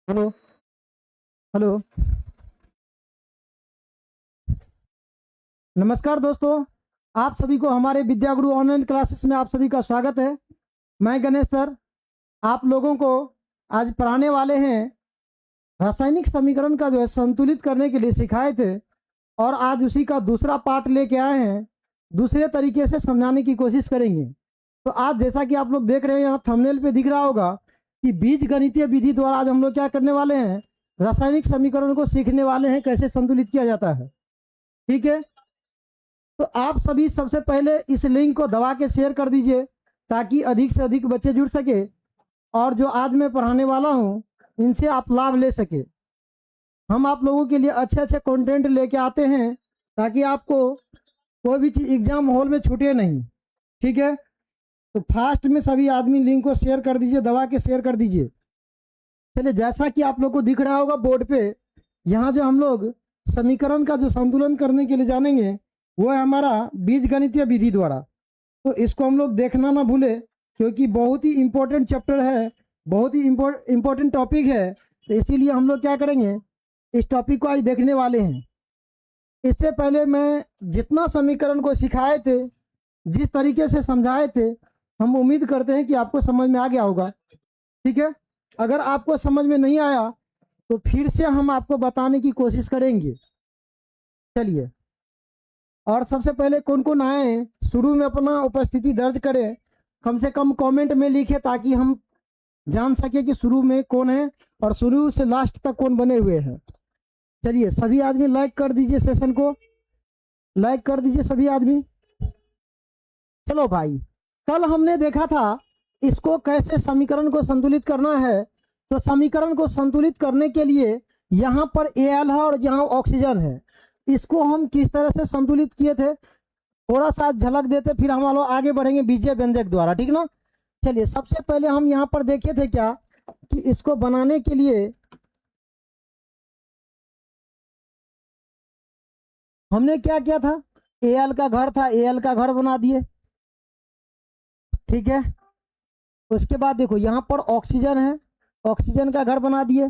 Hello. Hello. नमस्कार दोस्तों, आप सभी को हमारे विद्या गुरु ऑनलाइन क्लासेस में आप सभी का स्वागत है। मैं गणेश सर आप लोगों को आज पढ़ाने वाले हैं। रासायनिक समीकरण का जो है संतुलित करने के लिए सिखाए थे और आज उसी का दूसरा पार्ट लेके आए हैं। दूसरे तरीके से समझाने की कोशिश करेंगे। तो आज जैसा कि आप लोग देख रहे हैं यहाँ थंबनेल पे दिख रहा होगा कि बीज गणितीय विधि द्वारा आज हम लोग क्या करने वाले हैं, रासायनिक समीकरण को सीखने वाले हैं कैसे संतुलित किया जाता है। ठीक है, तो आप सभी सबसे पहले इस लिंक को दबा के शेयर कर दीजिए ताकि अधिक से अधिक बच्चे जुड़ सके और जो आज मैं पढ़ाने वाला हूँ इनसे आप लाभ ले सके। हम आप लोगों के लिए अच्छे अच्छे कंटेंट लेके आते हैं ताकि आपको कोई भी चीज़ एग्जाम हॉल में छूटे नहीं। ठीक है, तो फास्ट में सभी आदमी लिंक को शेयर कर दीजिए, दबा के शेयर कर दीजिए। चलिए, जैसा कि आप लोग को दिख रहा होगा बोर्ड पे, यहाँ जो हम लोग समीकरण का जो संतुलन करने के लिए जानेंगे वो है हमारा बीज गणितीय विधि द्वारा। तो इसको हम लोग देखना ना भूले क्योंकि बहुत ही इम्पोर्टेंट चैप्टर है, बहुत ही इम्पोर्टेंट टॉपिक है। तो इसीलिए हम लोग क्या करेंगे, इस टॉपिक को आज देखने वाले हैं। इससे पहले मैं जितना समीकरण को सिखाए थे, जिस तरीके से समझाए थे, हम उम्मीद करते हैं कि आपको समझ में आ गया होगा। ठीक है, अगर आपको समझ में नहीं आया तो फिर से हम आपको बताने की कोशिश करेंगे। चलिए, और सबसे पहले कौन कौन आए हैं शुरू में अपना उपस्थिति दर्ज करें, कम से कम कमेंट में लिखे ताकि हम जान सके कि शुरू में कौन है और शुरू से लास्ट तक कौन बने हुए हैं। चलिए, सभी आदमी लाइक कर दीजिए, सेशन को लाइक कर दीजिए सभी आदमी। चलो भाई, कल हमने देखा था इसको कैसे समीकरण को संतुलित करना है। तो समीकरण को संतुलित करने के लिए यहाँ पर Al है और यहाँ ऑक्सीजन है, इसको हम किस तरह से संतुलित किए थे थोड़ा सा झलक देते, फिर हम लोग आगे बढ़ेंगे बीजीय व्यंजक द्वारा। ठीक ना। चलिए, सबसे पहले हम यहाँ पर देखे थे क्या कि इसको बनाने के लिए हमने क्या किया था, Al का घर था, Al का घर बना दिए। ठीक है, उसके बाद देखो यहाँ पर ऑक्सीजन है, ऑक्सीजन का घर बना दिए।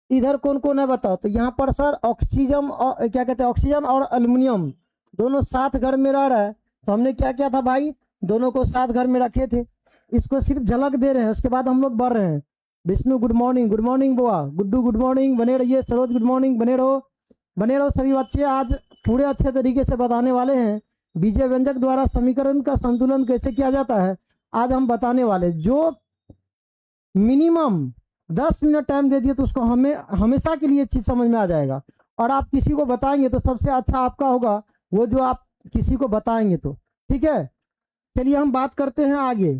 इधर कौन कौन है बताओ। तो यहाँ पर सर ऑक्सीजन और क्या कहते हैं, ऑक्सीजन और एल्युमिनियम दोनों साथ घर में रह रहा है। तो हमने क्या किया था भाई, दोनों को साथ घर में रखे थे। इसको सिर्फ झलक दे रहे हैं, उसके बाद हम लोग बढ़ रहे हैं। Vishnu good morning, good morning बुआ, गुड्डू गुड मॉर्निंग, बने रहिए। सरोज गुड मॉर्निंग, बने रहो बने रहो सभी बच्चे। आज पूरे अच्छे तरीके से बताने वाले हैं बीजीय व्यंजक द्वारा समीकरण का संतुलन कैसे किया जाता है। आज हम बताने वाले, जो मिनिमम 10 मिनट टाइम दे दिए तो उसको हमें हमेशा के लिए चीज़ समझ में आ जाएगा। और आप किसी को बताएंगे तो सबसे अच्छा आपका होगा वो जो आप किसी को बताएंगे तो। ठीक है, चलिए हम बात करते हैं आगे।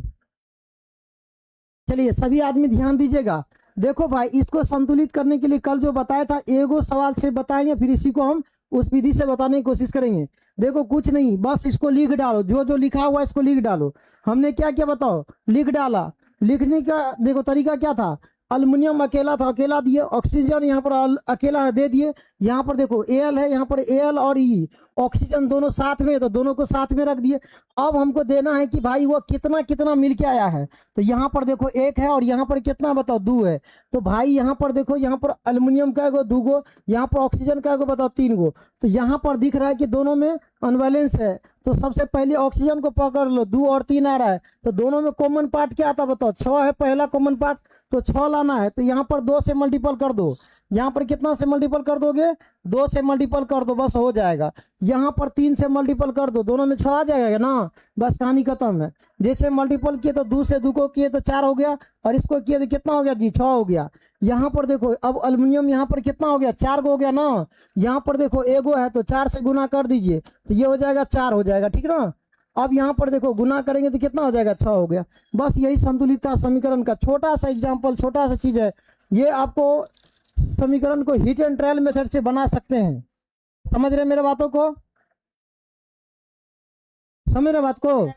चलिए सभी आदमी ध्यान दीजिएगा। देखो भाई, इसको संतुलित करने के लिए कल जो बताया था एगो सवाल से बताएंगे, फिर इसी को हम उस विधि से बताने की कोशिश करेंगे। देखो कुछ नहीं, बस इसको लिख डालो, जो जो लिखा हुआ है इसको लिख डालो। हमने क्या क्या बताओ, लिख डाला। लिखने का देखो तरीका क्या था, अल्युमिनियम अकेला था, अकेला दिए। ऑक्सीजन यहाँ पर अकेला दे दिए। यहाँ पर देखो Al है, यहाँ पर Al और E ऑक्सीजन दोनों साथ में, तो दोनों को साथ में रख दिए। अब हमको देना है कि भाई वो कितना कितना मिल के आया है। तो यहाँ पर देखो 1 है और यहाँ पर कितना बताओ 2 है। तो भाई यहाँ पर देखो, यहाँ पर अल्युमिनियम का गो 2 गो, यहाँ पर ऑक्सीजन का गो बताओ 3 गो। तो यहाँ पर दिख रहा है कि दोनों में अनबैलेंस है। तो सबसे पहले ऑक्सीजन को पकड़ लो, 2 और 3 आ रहा है। तो दोनों में कॉमन पार्ट क्या आता बताओ, 6 है पहला कॉमन पार्ट, तो 6 लाना है। तो यहाँ पर 2 से मल्टीपल कर दो, यहाँ पर कितना से मल्टीपल कर दोगे, 2 से मल्टीपल कर दो, बस हो जाएगा। यहाँ पर 3 से मल्टीपल कर दो, दोनों में 6 आ जाएगा ना, बस कहानी खत्म है। जैसे मल्टीपल किए तो 2 से 2 को किए तो 4 हो गया, और इसको किए तो कितना हो गया जी, 6 हो गया। यहाँ पर देखो अब अल्युमिनियम यहाँ पर कितना हो गया, 4 गो हो गया ना। यहाँ पर देखो एगो है तो 4 से गुना कर दीजिए, तो ये हो जाएगा 4 हो जाएगा। ठीक ना। अब यहाँ पर देखो गुना करेंगे तो कितना हो जाएगा, 6 हो गया। बस यही संतुलित समीकरण का छोटा सा एग्जाम्पल, छोटा सा चीज है। ये आपको समीकरण को हीट एंड ट्रायल मेथड से बना सकते हैं। समझ रहे मेरे बातों को, समझ रहे बात को।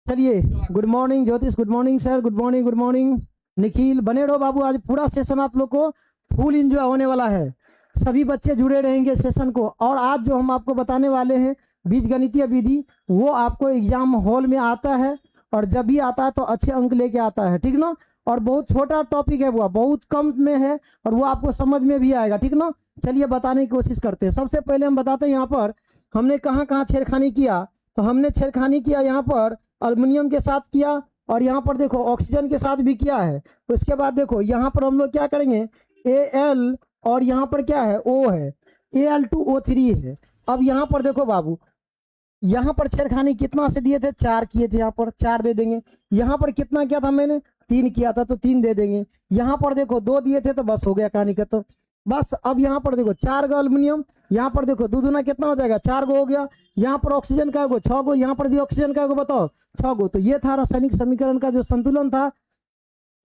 चलिए, गुड मॉर्निंग ज्योतिष, good morning sir, good morning, good morning Nikhil. बने रहो बाबू, आज पूरा सेशन आप लोग को फुल एंजॉय होने वाला है। सभी बच्चे जुड़े रहेंगे सेशन को। और आज जो हम आपको बताने वाले हैं बीजगणितीय विधि, वो आपको एग्जाम हॉल में आता है, और जब भी आता है तो अच्छे अंक लेके आता है। ठीक ना। और बहुत छोटा टॉपिक है, वो बहुत कम में है और वो आपको समझ में भी आएगा, ठीक ना। चलिए बताने की कोशिश करते हैं। सबसे पहले हम बताते हैं यहाँ पर हमने कहाँ कहाँ छेड़खानी किया। तो हमने छेड़खानी किया यहाँ पर अल्युमिनियम के साथ किया और यहाँ पर देखो ऑक्सीजन के साथ भी किया है। तो उसके बाद देखो यहाँ पर हम लोग क्या करेंगे, Al और यहाँ पर क्या है, O है, Al2O3 है। अब यहाँ पर देखो बाबू, यहाँ पर छेड़खानी कितना से दिए थे, 4 किए थे, यहाँ पर 4 दे देंगे। यहाँ पर कितना किया था मैंने, 3 किया था तो 3 दे देंगे। यहाँ पर देखो 2 दिए थे तो बस हो गया कहानी का। तो बस अब यहाँ पर देखो 4 गो अल्युमिनियम, यहाँ पर देखो 2 दूना कितना हो जाएगा, 4 गो हो गया। यहाँ पर ऑक्सीजन का गो 6 गो, यहाँ पर भी ऑक्सीजन का गो बताओ 6 गो। तो ये था रासायनिक समीकरण का जो संतुलन था।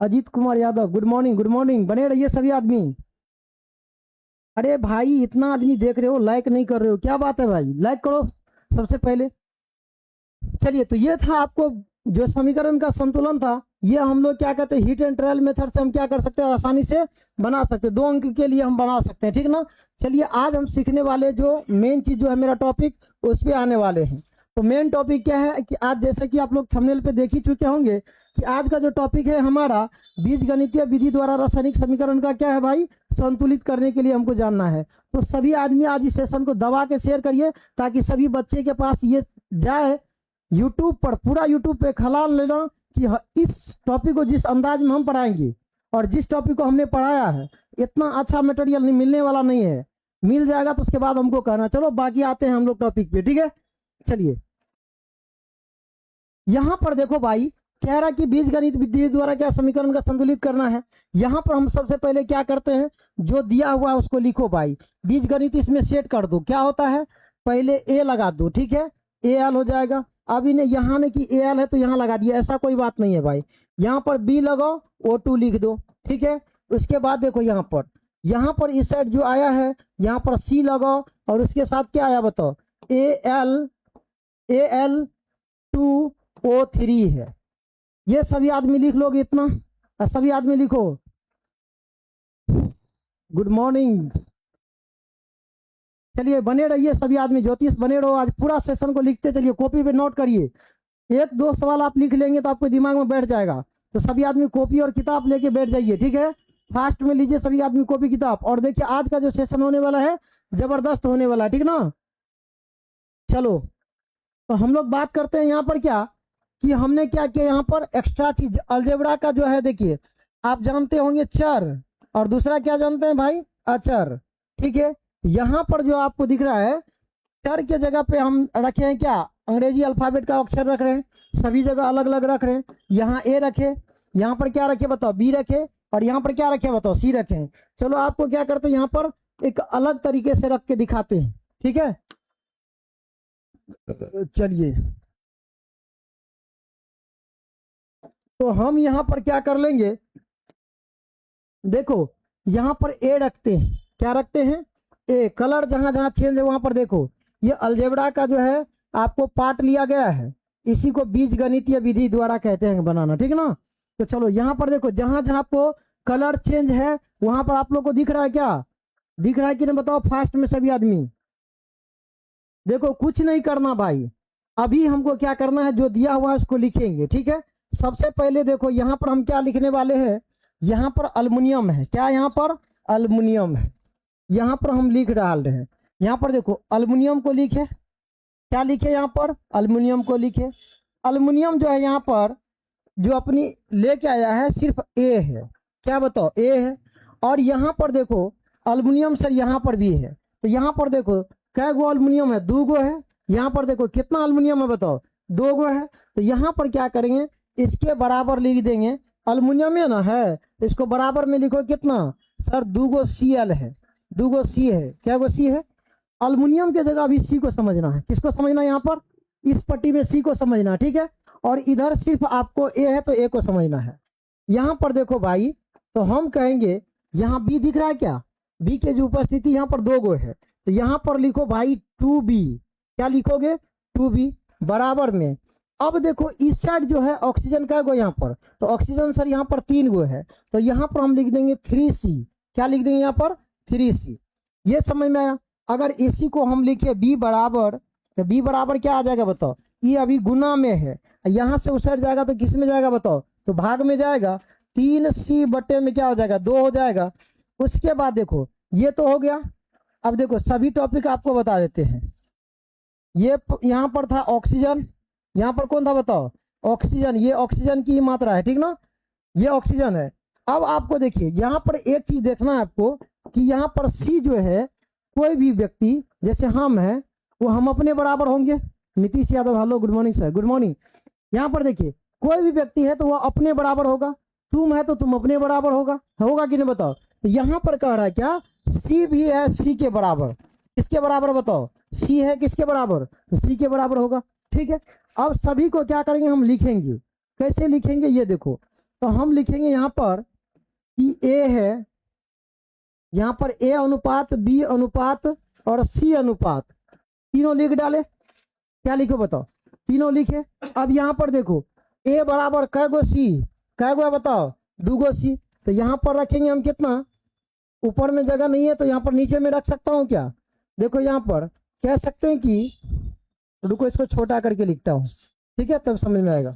Ajit Kumar Yadav, good morning, good morning, बने रहिए सभी आदमी। अरे भाई इतना आदमी देख रहे हो, लाइक नहीं कर रहे हो, क्या बात है भाई, लाइक करो सबसे पहले। चलिए तो ये था आपको जो समीकरण का संतुलन था, ये हम लोग क्या कहते हैं हीट एंड ट्रायल मेथड से हम क्या कर सकते हैं, आसानी से बना सकते हैं, 2 अंक के लिए हम बना सकते हैं, ठीक ना। चलिए आज हम सीखने वाले जो मेन चीज जो है मेरा टॉपिक उस पर आने वाले हैं। तो मेन टॉपिक क्या है कि आज जैसे कि आप लोग थंबनेल पे देख ही चुके होंगे कि आज का जो टॉपिक है हमारा बीजगणितीय विधि द्वारा रासायनिक समीकरण का क्या है भाई, संतुलित करने के लिए हमको जानना है। तो सभी आदमी आज इस सेशन को दबा के शेयर करिए ताकि सभी बच्चे के पास ये जाए, यूट्यूब पर पूरा यूट्यूब पे खलाल लेना कि इस टॉपिक को जिस अंदाज में हम पढ़ाएंगे और जिस टॉपिक को हमने पढ़ाया है इतना अच्छा मटेरियल नहीं मिलने वाला नहीं है। मिल जाएगा तो उसके बाद हमको कहना। चलो बाकी आते हैं हम लोग टॉपिक पे, ठीक है। चलिए यहां पर देखो भाई, कह रहा कि बीजगणित विधि द्वारा क्या समीकरण का संतुलित करना है। यहां पर हम सबसे पहले क्या करते हैं, जो दिया हुआ है उसको लिखो भाई, बीजगणित इसमें सेट कर दो। क्या होता है, पहले ए लगा दो, ठीक है, Al हो जाएगा। अब इन्हें यहाँ ने कि Al है तो यहाँ लगा दिया, ऐसा कोई बात नहीं है भाई। यहाँ पर बी लगाओ, O2 लिख दो, ठीक है। उसके बाद देखो यहाँ पर इस साइड जो आया है यहाँ पर सी लगाओ और उसके साथ क्या आया बताओ, Al2O3 है। ये सभी आदमी लिख लोगे इतना, सभी आदमी लिखो, गुड मॉर्निंग। चलिए बने रहिए सभी आदमी, ज्योतिष बने रहो, आज पूरा सेशन को लिखते चलिए, कॉपी पे नोट करिए। 1-2 सवाल आप लिख लेंगे तो आपके दिमाग में बैठ जाएगा। तो सभी आदमी कॉपी और किताब लेके बैठ जाइए, ठीक है। फास्ट में लीजिए सभी आदमी कॉपी किताब। और देखिए आज का जो सेशन होने वाला है जबरदस्त होने वाला है, ठीक ना। चलो तो हम लोग बात करते हैं यहाँ पर क्या कि हमने क्या किया, यहाँ पर एक्स्ट्रा चीज अलजेब्रा का जो है, देखिए आप जानते होंगे चर और दूसरा क्या जानते हैं भाई, अचर, ठीक है। यहाँ पर जो आपको दिख रहा है चर के जगह पे हम रखे हैं क्या, अंग्रेजी अल्फाबेट का अक्षर रख रहे हैं, सभी जगह अलग अलग रख रहे हैं। यहाँ ए रखे, यहाँ पर क्या रखे बताओ, बी रखे, और यहाँ पर क्या रखे बताओ, सी रखे हैं। चलो आपको क्या करते हैं, यहाँ पर एक अलग तरीके से रख के दिखाते हैं, ठीक है। चलिए तो हम यहाँ पर क्या कर लेंगे, देखो यहाँ पर ए रखते हैं, क्या रखते हैं, ए। कलर जहां जहां चेंज है वहां पर देखो, ये अलजेब्रा का जो है आपको पार्ट लिया गया है, इसी को बीजगणितीय विधि द्वारा कहते हैं बनाना, ठीक ना। तो चलो यहाँ पर देखो जहां जहां आपको कलर चेंज है वहां पर आप लोग को दिख रहा है, क्या दिख रहा है कि नहीं बताओ फास्ट में सभी आदमी। देखो कुछ नहीं करना भाई, अभी हमको क्या करना है, जो दिया हुआ है उसको लिखेंगे, ठीक है। सबसे पहले देखो यहाँ पर हम क्या लिखने वाले हैं, यहाँ पर अल्युमिनियम है, क्या यहाँ पर अल्युमिनियम है, यहाँ पर हम लिख डाल रहे हैं। यहाँ पर देखो अल्युमिनियम को लिखे, क्या लिखे यहाँ पर, अल्युमिनियम को लिखे। अल्युमिनियम जो है यहाँ पर जो अपनी लेके आया है सिर्फ ए है, क्या बताओ, ए है। और यहाँ पर देखो अल्युमिनियम सर यहाँ पर भी है, तो यहाँ पर देखो कै गो अल्युमिनियम है, 2 गो है। यहाँ पर देखो कितना अल्युमिनियम है बताओ, 2 गो है। तो यहाँ पर क्या करेंगे, इसके बराबर लिख देंगे, अल्युमिनियम है ना है, इसको बराबर में लिखो कितना सर, 2 गो Cl है, 2 गो सी है, क्या गो सी है। अल्युमिनियम के जगह अभी सी को समझना है, किसको समझना है, यहाँ पर इस पट्टी में सी को समझना है, ठीक है। और इधर सिर्फ आपको ए है तो ए को समझना है। यहाँ पर देखो भाई, तो हम कहेंगे यहाँ बी दिख रहा है, क्या बी के जो उपस्थिति यहाँ पर 2 गो है, तो यहाँ पर लिखो भाई 2b, क्या लिखोगे 2b बराबर में। अब देखो इस साइड जो है ऑक्सीजन का गो यहाँ पर, तो ऑक्सीजन सर यहाँ पर 3 गो है, तो यहाँ पर हम लिख देंगे 3c, क्या लिख देंगे यहाँ पर 3c। ये समझ में आया। अगर इसी को हम लिखे b बराबर, तो b बराबर क्या आ जाएगा बताओ, ये अभी गुना में है, यहाँ से उस साइड जाएगा तो किस में जाएगा बताओ, तो भाग में जाएगा। 3C बटे में क्या हो जाएगा 2 हो जाएगा। उसके बाद देखो ये तो हो गया। अब देखो सभी टॉपिक आपको बता देते हैं। ये यहाँ पर था ऑक्सीजन, यहाँ पर कौन था बताओ ऑक्सीजन, ये ऑक्सीजन की मात्रा है ठीक ना, ये ऑक्सीजन है। अब आपको देखिए यहाँ पर एक चीज देखना है आपको कि यहाँ पर C जो है कोई भी व्यक्ति जैसे हम हैं वो हम अपने बराबर होंगे। Nitish Yadav hello good morning sir, good morning. यहाँ पर देखिए कोई भी व्यक्ति है तो वह अपने बराबर होगा, तुम है तो तुम अपने बराबर होगा कि नहीं बताओ। तो यहाँ पर कह रहा है क्या C भी है C के बराबर, किसके बराबर बताओ C है किसके बराबर, तो C के बराबर होगा ठीक है। अब सभी को क्या करेंगे हम लिखेंगे, कैसे लिखेंगे ये देखो। तो हम लिखेंगे यहाँ पर कि A है, यहाँ पर A अनुपात B अनुपात और C अनुपात तीनों लिख डाले। क्या लिखो बताओ, तीनों लिखे। अब यहाँ पर देखो A बराबर कै गो C, कै गो बताओ 2 गो C। तो यहाँ पर रखेंगे हम कितना, ऊपर में जगह नहीं है तो यहाँ पर नीचे में रख सकता हूँ क्या, देखो यहाँ पर कह सकते हैं कि रुको इसको छोटा करके लिखता हूँ ठीक है तब समझ में आएगा।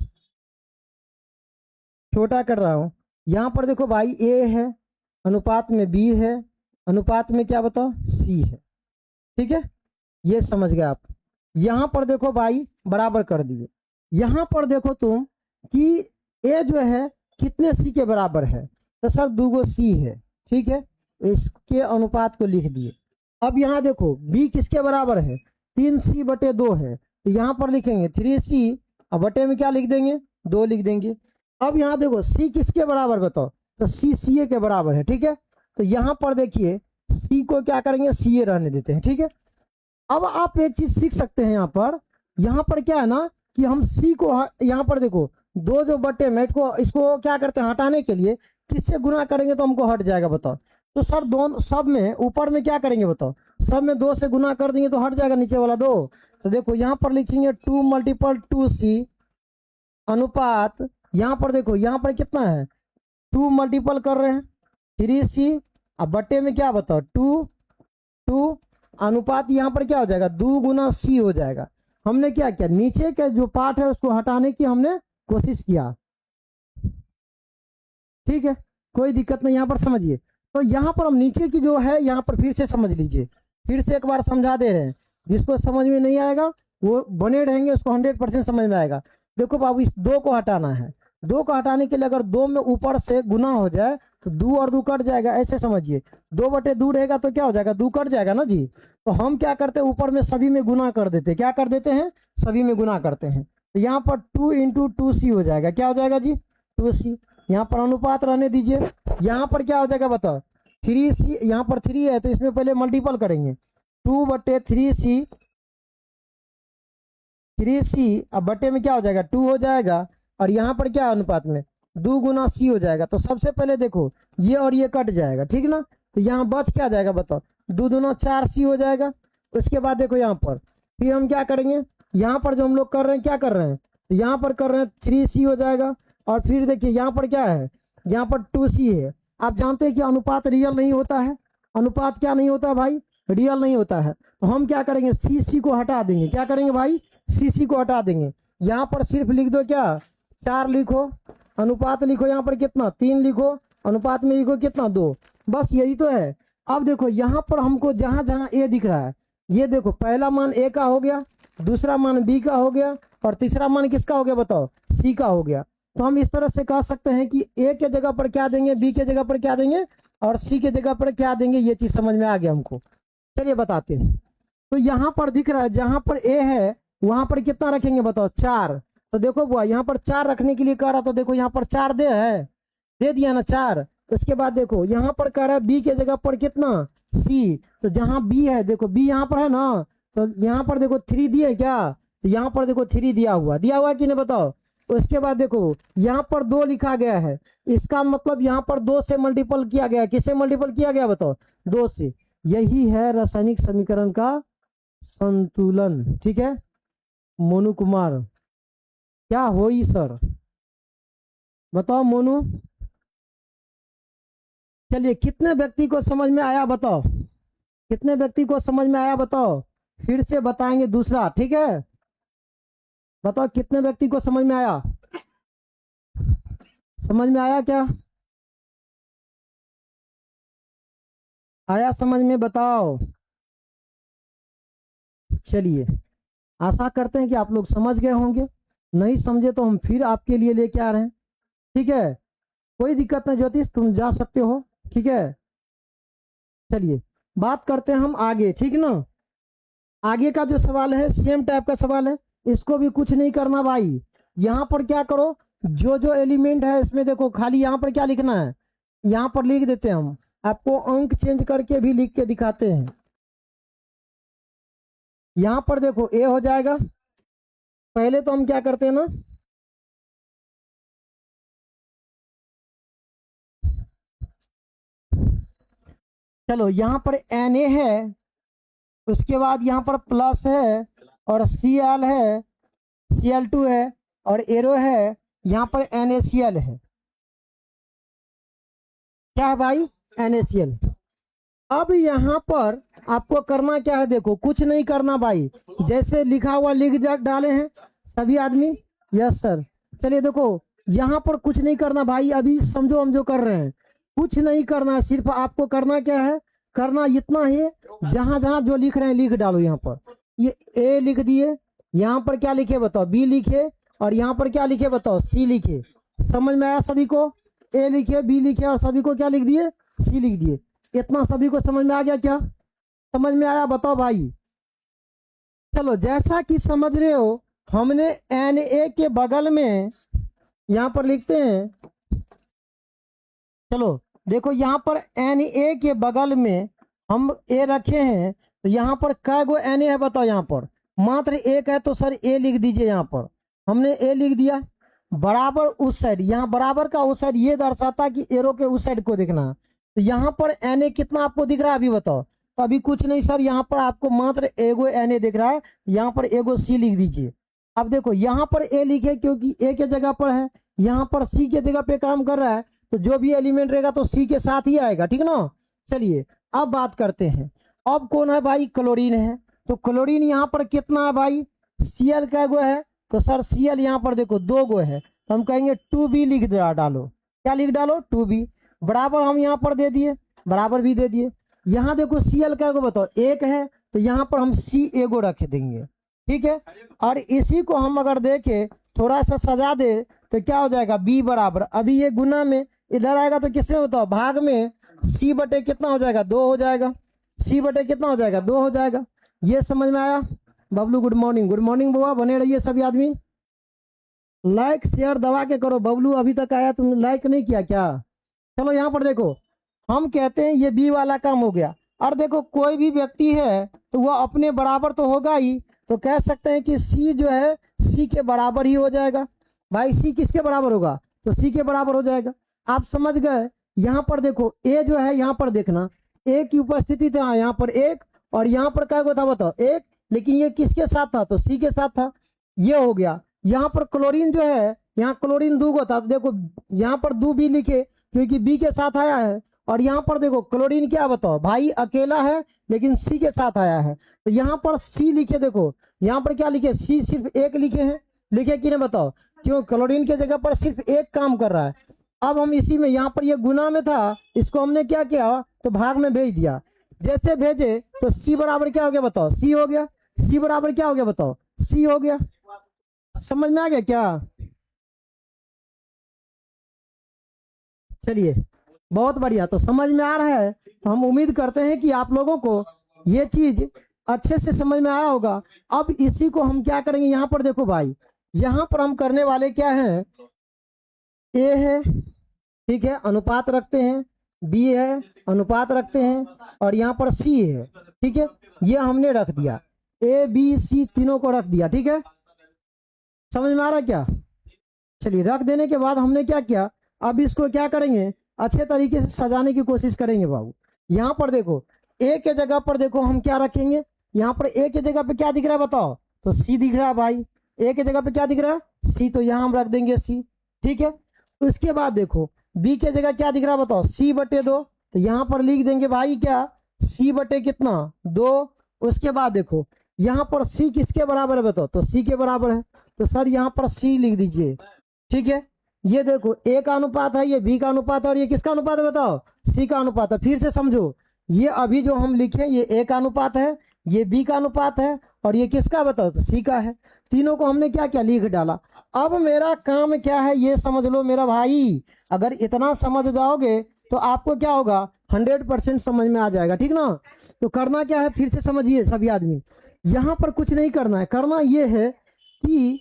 छोटा कर रहा हूँ। यहाँ पर देखो भाई A है, अनुपात में B है, अनुपात में क्या बताओ C है ठीक है, ये समझ गए आप। यहाँ पर देखो भाई बराबर कर दिए। यहाँ पर देखो तुम कि A जो है कितने C के बराबर है, तो सर 2 गो C है ठीक है, इसके अनुपात को लिख दिए। अब यहाँ देखो B किसके बराबर है 3C बटे 2 है, तो यहाँ पर लिखेंगे 3C और बटे में क्या लिख देंगे 2 लिख देंगे। अब यहाँ देखो C किसके बराबर बताओ, तो C CA के बराबर है ठीक है। तो यहाँ पर देखिए C को क्या करेंगे CA रहने देते हैं ठीक है। अब आप एक चीज सीख सकते हैं यहाँ पर क्या है ना कि हम C को यहाँ पर देखो 2 जो बटे में इसको क्या करते हैं हटाने के लिए किससे गुना करेंगे तो हमको हट जाएगा बताओ। तो सर दोनों सब में ऊपर में क्या करेंगे बताओ, सब में 2 से गुना कर देंगे तो हट जाएगा नीचे वाला 2। तो देखो यहाँ पर लिखेंगे 2 मल्टीपल 2C अनुपात, यहाँ पर देखो यहाँ पर कितना है 2 मल्टीपल कर रहे हैं 3C अब बटे में क्या बताओ 2 अनुपात यहाँ पर क्या हो जाएगा 2 गुना C हो जाएगा। हमने क्या किया नीचे का जो पार्ट है उसको हटाने की हमने कोशिश किया ठीक है, कोई दिक्कत नहीं। यहाँ पर समझिए, तो यहाँ पर हम नीचे की जो है यहाँ पर फिर से समझ लीजिए, फिर से एक बार समझा दे रहे हैं। जिसको समझ में नहीं आएगा वो बने रहेंगे, उसको 100% समझ में आएगा। देखो बाबू इस 2 को हटाना है, 2 को हटाने के लिए अगर 2 में ऊपर से गुना हो जाए तो 2 और 2 कट जाएगा, ऐसे समझिए 2 बटे 2 रहेगा तो क्या हो जाएगा 2 कट जाएगा ना जी। तो हम क्या करते हैं ऊपर में सभी में गुना कर देते, क्या कर देते हैं सभी में गुना करते हैं। तो यहाँ पर 2 इंटू 2C हो जाएगा, क्या हो जाएगा जी 2C। यहाँ पर अनुपात रहने दीजिए। यहाँ पर क्या हो जाएगा बताओ 3C, यहाँ पर 3 है तो इसमें पहले मल्टीपल करेंगे 2 बटे 3C अब बटे में क्या हो जाएगा 2 हो जाएगा। और यहाँ पर क्या अनुपात में 2 गुना C हो जाएगा। तो सबसे पहले देखो ये और ये कट जाएगा ठीक ना, तो यहाँ बच क्या जाएगा बताओ 2 दूना 4C हो जाएगा। उसके बाद देखो यहाँ पर फिर हम क्या करेंगे, यहाँ पर जो हम लोग कर रहे हैं क्या कर रहे हैं, तो यहाँ पर कर रहे हैं 3C हो जाएगा। और फिर देखिए यहाँ पर क्या है, यहाँ पर 2C है। आप जानते हैं कि अनुपात रियल नहीं होता है, अनुपात क्या नहीं होता भाई रियल नहीं होता है। तो हम क्या करेंगे C को हटा देंगे, क्या करेंगे भाई C को हटा देंगे। यहाँ पर सिर्फ लिख दो क्या 4 लिखो, अनुपात लिखो यहाँ पर कितना 3 लिखो, अनुपात में लिखो कितना 2, बस यही तो है। अब देखो यहाँ पर हमको जहां जहां A दिख रहा है, ये देखो पहला मान A का हो गया, दूसरा मान B का हो गया और तीसरा मान किसका हो गया बताओ C का हो गया। तो हम इस तरह से कह सकते हैं कि A के जगह पर क्या देंगे, B के जगह पर क्या देंगे और C के जगह पर क्या देंगे। ये चीज समझ में आ गया हमको, चलिए बताते हैं। तो यहाँ पर दिख रहा है जहां पर A है वहां पर कितना रखेंगे बताओ 4। तो देखो बुआ यहाँ पर 4 रखने के लिए कह रहा, तो देखो यहाँ पर 4 दे दिया ना 4। उसके बाद देखो यहाँ पर कह रहा है B के जगह पर कितना C, तो जहां B है देखो B यहाँ पर है ना, तो यहाँ पर देखो 3 दिए क्या, तो यहाँ पर देखो 3 दिया हुआ कि नहीं बताओ। उसके बाद देखो यहाँ पर 2 लिखा गया है, इसका मतलब यहाँ पर 2 से मल्टीपल किया गया, किससे मल्टीपल किया गया बताओ 2 से। यही है रासायनिक समीकरण का संतुलन ठीक है। मोनू कुमार क्या होई सर बताओ मोनू। चलिए कितने व्यक्ति को समझ में आया बताओ, कितने व्यक्ति को समझ में आया बताओ, फिर से बताएंगे दूसरा ठीक है। बताओ कितने व्यक्ति को समझ में आया, समझ में आया क्या। आया समझ में? बताओ। चलिए, आशा करते हैं कि आप लोग समझ गए होंगे। नहीं समझे तो हम फिर आपके लिए लेके आ रहे हैं। ठीक है, कोई दिक्कत नहीं ज्योतिष, तुम जा सकते हो। ठीक है, चलिए बात करते हैं हम आगे। ठीक ना, आगे का जो सवाल है सेम टाइप का सवाल है, इसको भी कुछ नहीं करना भाई। यहाँ पर क्या करो, जो जो एलिमेंट है इसमें देखो, खाली यहाँ पर क्या लिखना है, यहाँ पर लिख देते हैं हम। आपको अंक चेंज करके भी लिख के दिखाते हैं। यहाँ पर देखो ए हो जाएगा। पहले तो हम क्या करते हैं ना, चलो यहाँ पर Na है, उसके बाद यहाँ पर प्लस है और Cl है, Cl2 है और एरो है, यहाँ पर NaCl है। क्या है भाई? NaCl। अब यहाँ पर आपको करना क्या है, देखो कुछ नहीं करना भाई, जैसे लिखा हुआ लिख डाले हैं सभी आदमी। Yes sir. चलिए देखो, यहाँ पर कुछ नहीं करना भाई, अभी समझो हम जो कर रहे हैं, कुछ नहीं करना, सिर्फ आपको करना क्या है, करना इतना ही, जहां जहां जो लिख रहे हैं लिख डालो। यहाँ पर ये ए लिख दिए, यहाँ पर क्या लिखे बताओ, बी लिखे, और यहाँ पर क्या लिखे बताओ, सी लिखे। समझ में आया सभी को? ए लिखे, बी लिखे और सभी को क्या लिख दिए, सी लिख दिए। इतना सभी को समझ में आ गया? क्या समझ में आया बताओ भाई? चलो जैसा कि समझ रहे हो, हमने Na के बगल में यहाँ पर लिखते हैं। चलो देखो, यहाँ पर Na के बगल में हम ए रखे हैं, तो यहाँ पर कै गो Na है बताओ? यहाँ पर मात्र एक है, तो सर ए लिख दीजिए। यहाँ पर हमने ए लिख दिया। बराबर उस साइड, यहाँ बराबर का उस साइड ये दर्शाता कि एरो के उस साइड को देखना है। तो यहाँ पर Na कितना आपको दिख रहा है अभी बताओ? तो अभी कुछ नहीं सर, यहाँ पर आपको मात्र एगो Na दिख रहा है, यहाँ पर एगो सी लिख दीजिए। अब देखो यहाँ पर ए लिखे क्योंकि ए के जगह पर है, यहाँ पर सी के जगह पे काम कर रहा है, तो जो भी एलिमेंट रहेगा तो सी के साथ ही आएगा। ठीक ना? चलिए अब बात करते हैं, अब कौन है भाई? क्लोरीन है। तो क्लोरीन यहाँ पर कितना है भाई? Cl का गो है, तो सर Cl यहाँ पर देखो 2 गो है, तो हम कहेंगे 2b लिख डालो। क्या लिख डालो? 2b। बराबर हम यहाँ पर दे दिए, बराबर भी दे दिए। यहाँ देखो Cl का गो बताओ, 1 है, तो यहाँ पर हम C एगो रख देंगे। ठीक है, और इसी को हम अगर देखें, थोड़ा सा सजा दे, तो क्या हो जाएगा? b बराबर, अभी ये गुना में इधर आएगा तो किसमें बताओ? भाग में। C बटे कितना हो जाएगा? 2 हो जाएगा। C बटे कितना हो जाएगा? 2 हो जाएगा। ये समझ में आया? Bablu good morning. Good morning बुआ, बने रहिए सभी आदमी। लाइक शेयर दबा के करो। बबलू अभी तक आया, तुमने लाइक नहीं किया क्या? चलो यहाँ पर देखो, हम कहते हैं ये बी वाला काम हो गया। और देखो कोई भी व्यक्ति है तो वह अपने बराबर तो होगा ही, तो कह सकते हैं कि सी जो है सी के बराबर ही हो जाएगा। भाई सी किसके बराबर होगा? तो सी के बराबर हो जाएगा। आप समझ गए? यहाँ पर देखो ए जो है, यहाँ पर देखना, ए की उपस्थिति था यहाँ पर 1, और यहाँ पर क्या था बताओ? 1, लेकिन ये किसके साथ था? तो सी के साथ था। ये हो गया। यहाँ पर क्लोरीन जो है, यहाँ क्लोरीन 2 गो था, तो देखो यहाँ पर 2 भी लिखे क्योंकि बी के साथ आया है। और यहाँ पर देखो क्लोरीन क्या बताओ भाई? अकेला है लेकिन सी के साथ आया है, तो यहाँ पर सी लिखे। देखो यहाँ पर क्या लिखे? सी सिर्फ 1 लिखे हैं। लिखे कि नहीं बताओ? क्यों? क्लोरीन के जगह पर सिर्फ 1 काम कर रहा है। अब हम इसी में, यहाँ पर ये गुना में था, इसको हमने क्या किया? तो भाग में भेज दिया। जैसे भेजे तो सी बराबर क्या हो गया बताओ? सी हो गया। सी बराबर क्या हो गया बताओ? सी हो गया। समझ में आ गया क्या? चलिए बहुत बढ़िया, तो समझ में आ रहा है, तो हम उम्मीद करते हैं कि आप लोगों को ये चीज अच्छे से समझ में आया होगा। अब इसी को हम क्या करेंगे, यहाँ पर देखो भाई, यहाँ पर हम करने वाले क्या हैं? ए है, ठीक है, अनुपात रखते हैं। बी है, अनुपात रखते हैं। और यहाँ पर सी है, ठीक है, ये हमने रख दिया। ए बी सी तीनों को रख दिया। ठीक है, समझ में आ रहा क्या? चलिए, रख देने के बाद हमने क्या किया, अब इसको क्या करेंगे? अच्छे तरीके से सजाने की कोशिश करेंगे बाबू। यहाँ पर देखो ए के जगह पर देखो हम क्या रखेंगे? यहाँ पर ए के जगह पे क्या दिख रहा है बताओ? तो सी दिख रहा है भाई। ए के जगह पे क्या दिख रहा है? सी, तो यहाँ हम रख देंगे सी। ठीक है, उसके बाद देखो बी के जगह क्या दिख रहा है बताओ? सी बटे 2, तो यहाँ पर लिख देंगे भाई क्या? सी बटे कितना? 2। उसके बाद देखो यहाँ पर सी किसके बराबर है बताओ? तो सी के बराबर है, तो सर यहाँ पर सी लिख दीजिए। ठीक है, ये देखो ए का अनुपात है, ये बी का अनुपात है, और ये किसका अनुपात है बताओ? सी का अनुपात है। फिर से समझो, ये अभी जो हम लिखे ये ए का अनुपात है, ये बी का अनुपात है, और ये किसका बताओ तो सी का है। तीनों को हमने क्या क्या लिख डाला। अब मेरा काम क्या है ये समझ लो मेरा भाई। अगर इतना समझ जाओगे तो आपको क्या होगा 100% समझ में आ जाएगा, ठीक ना। तो करना क्या है फिर से समझिए सभी आदमी। यहाँ पर कुछ नहीं करना है, करना ये है कि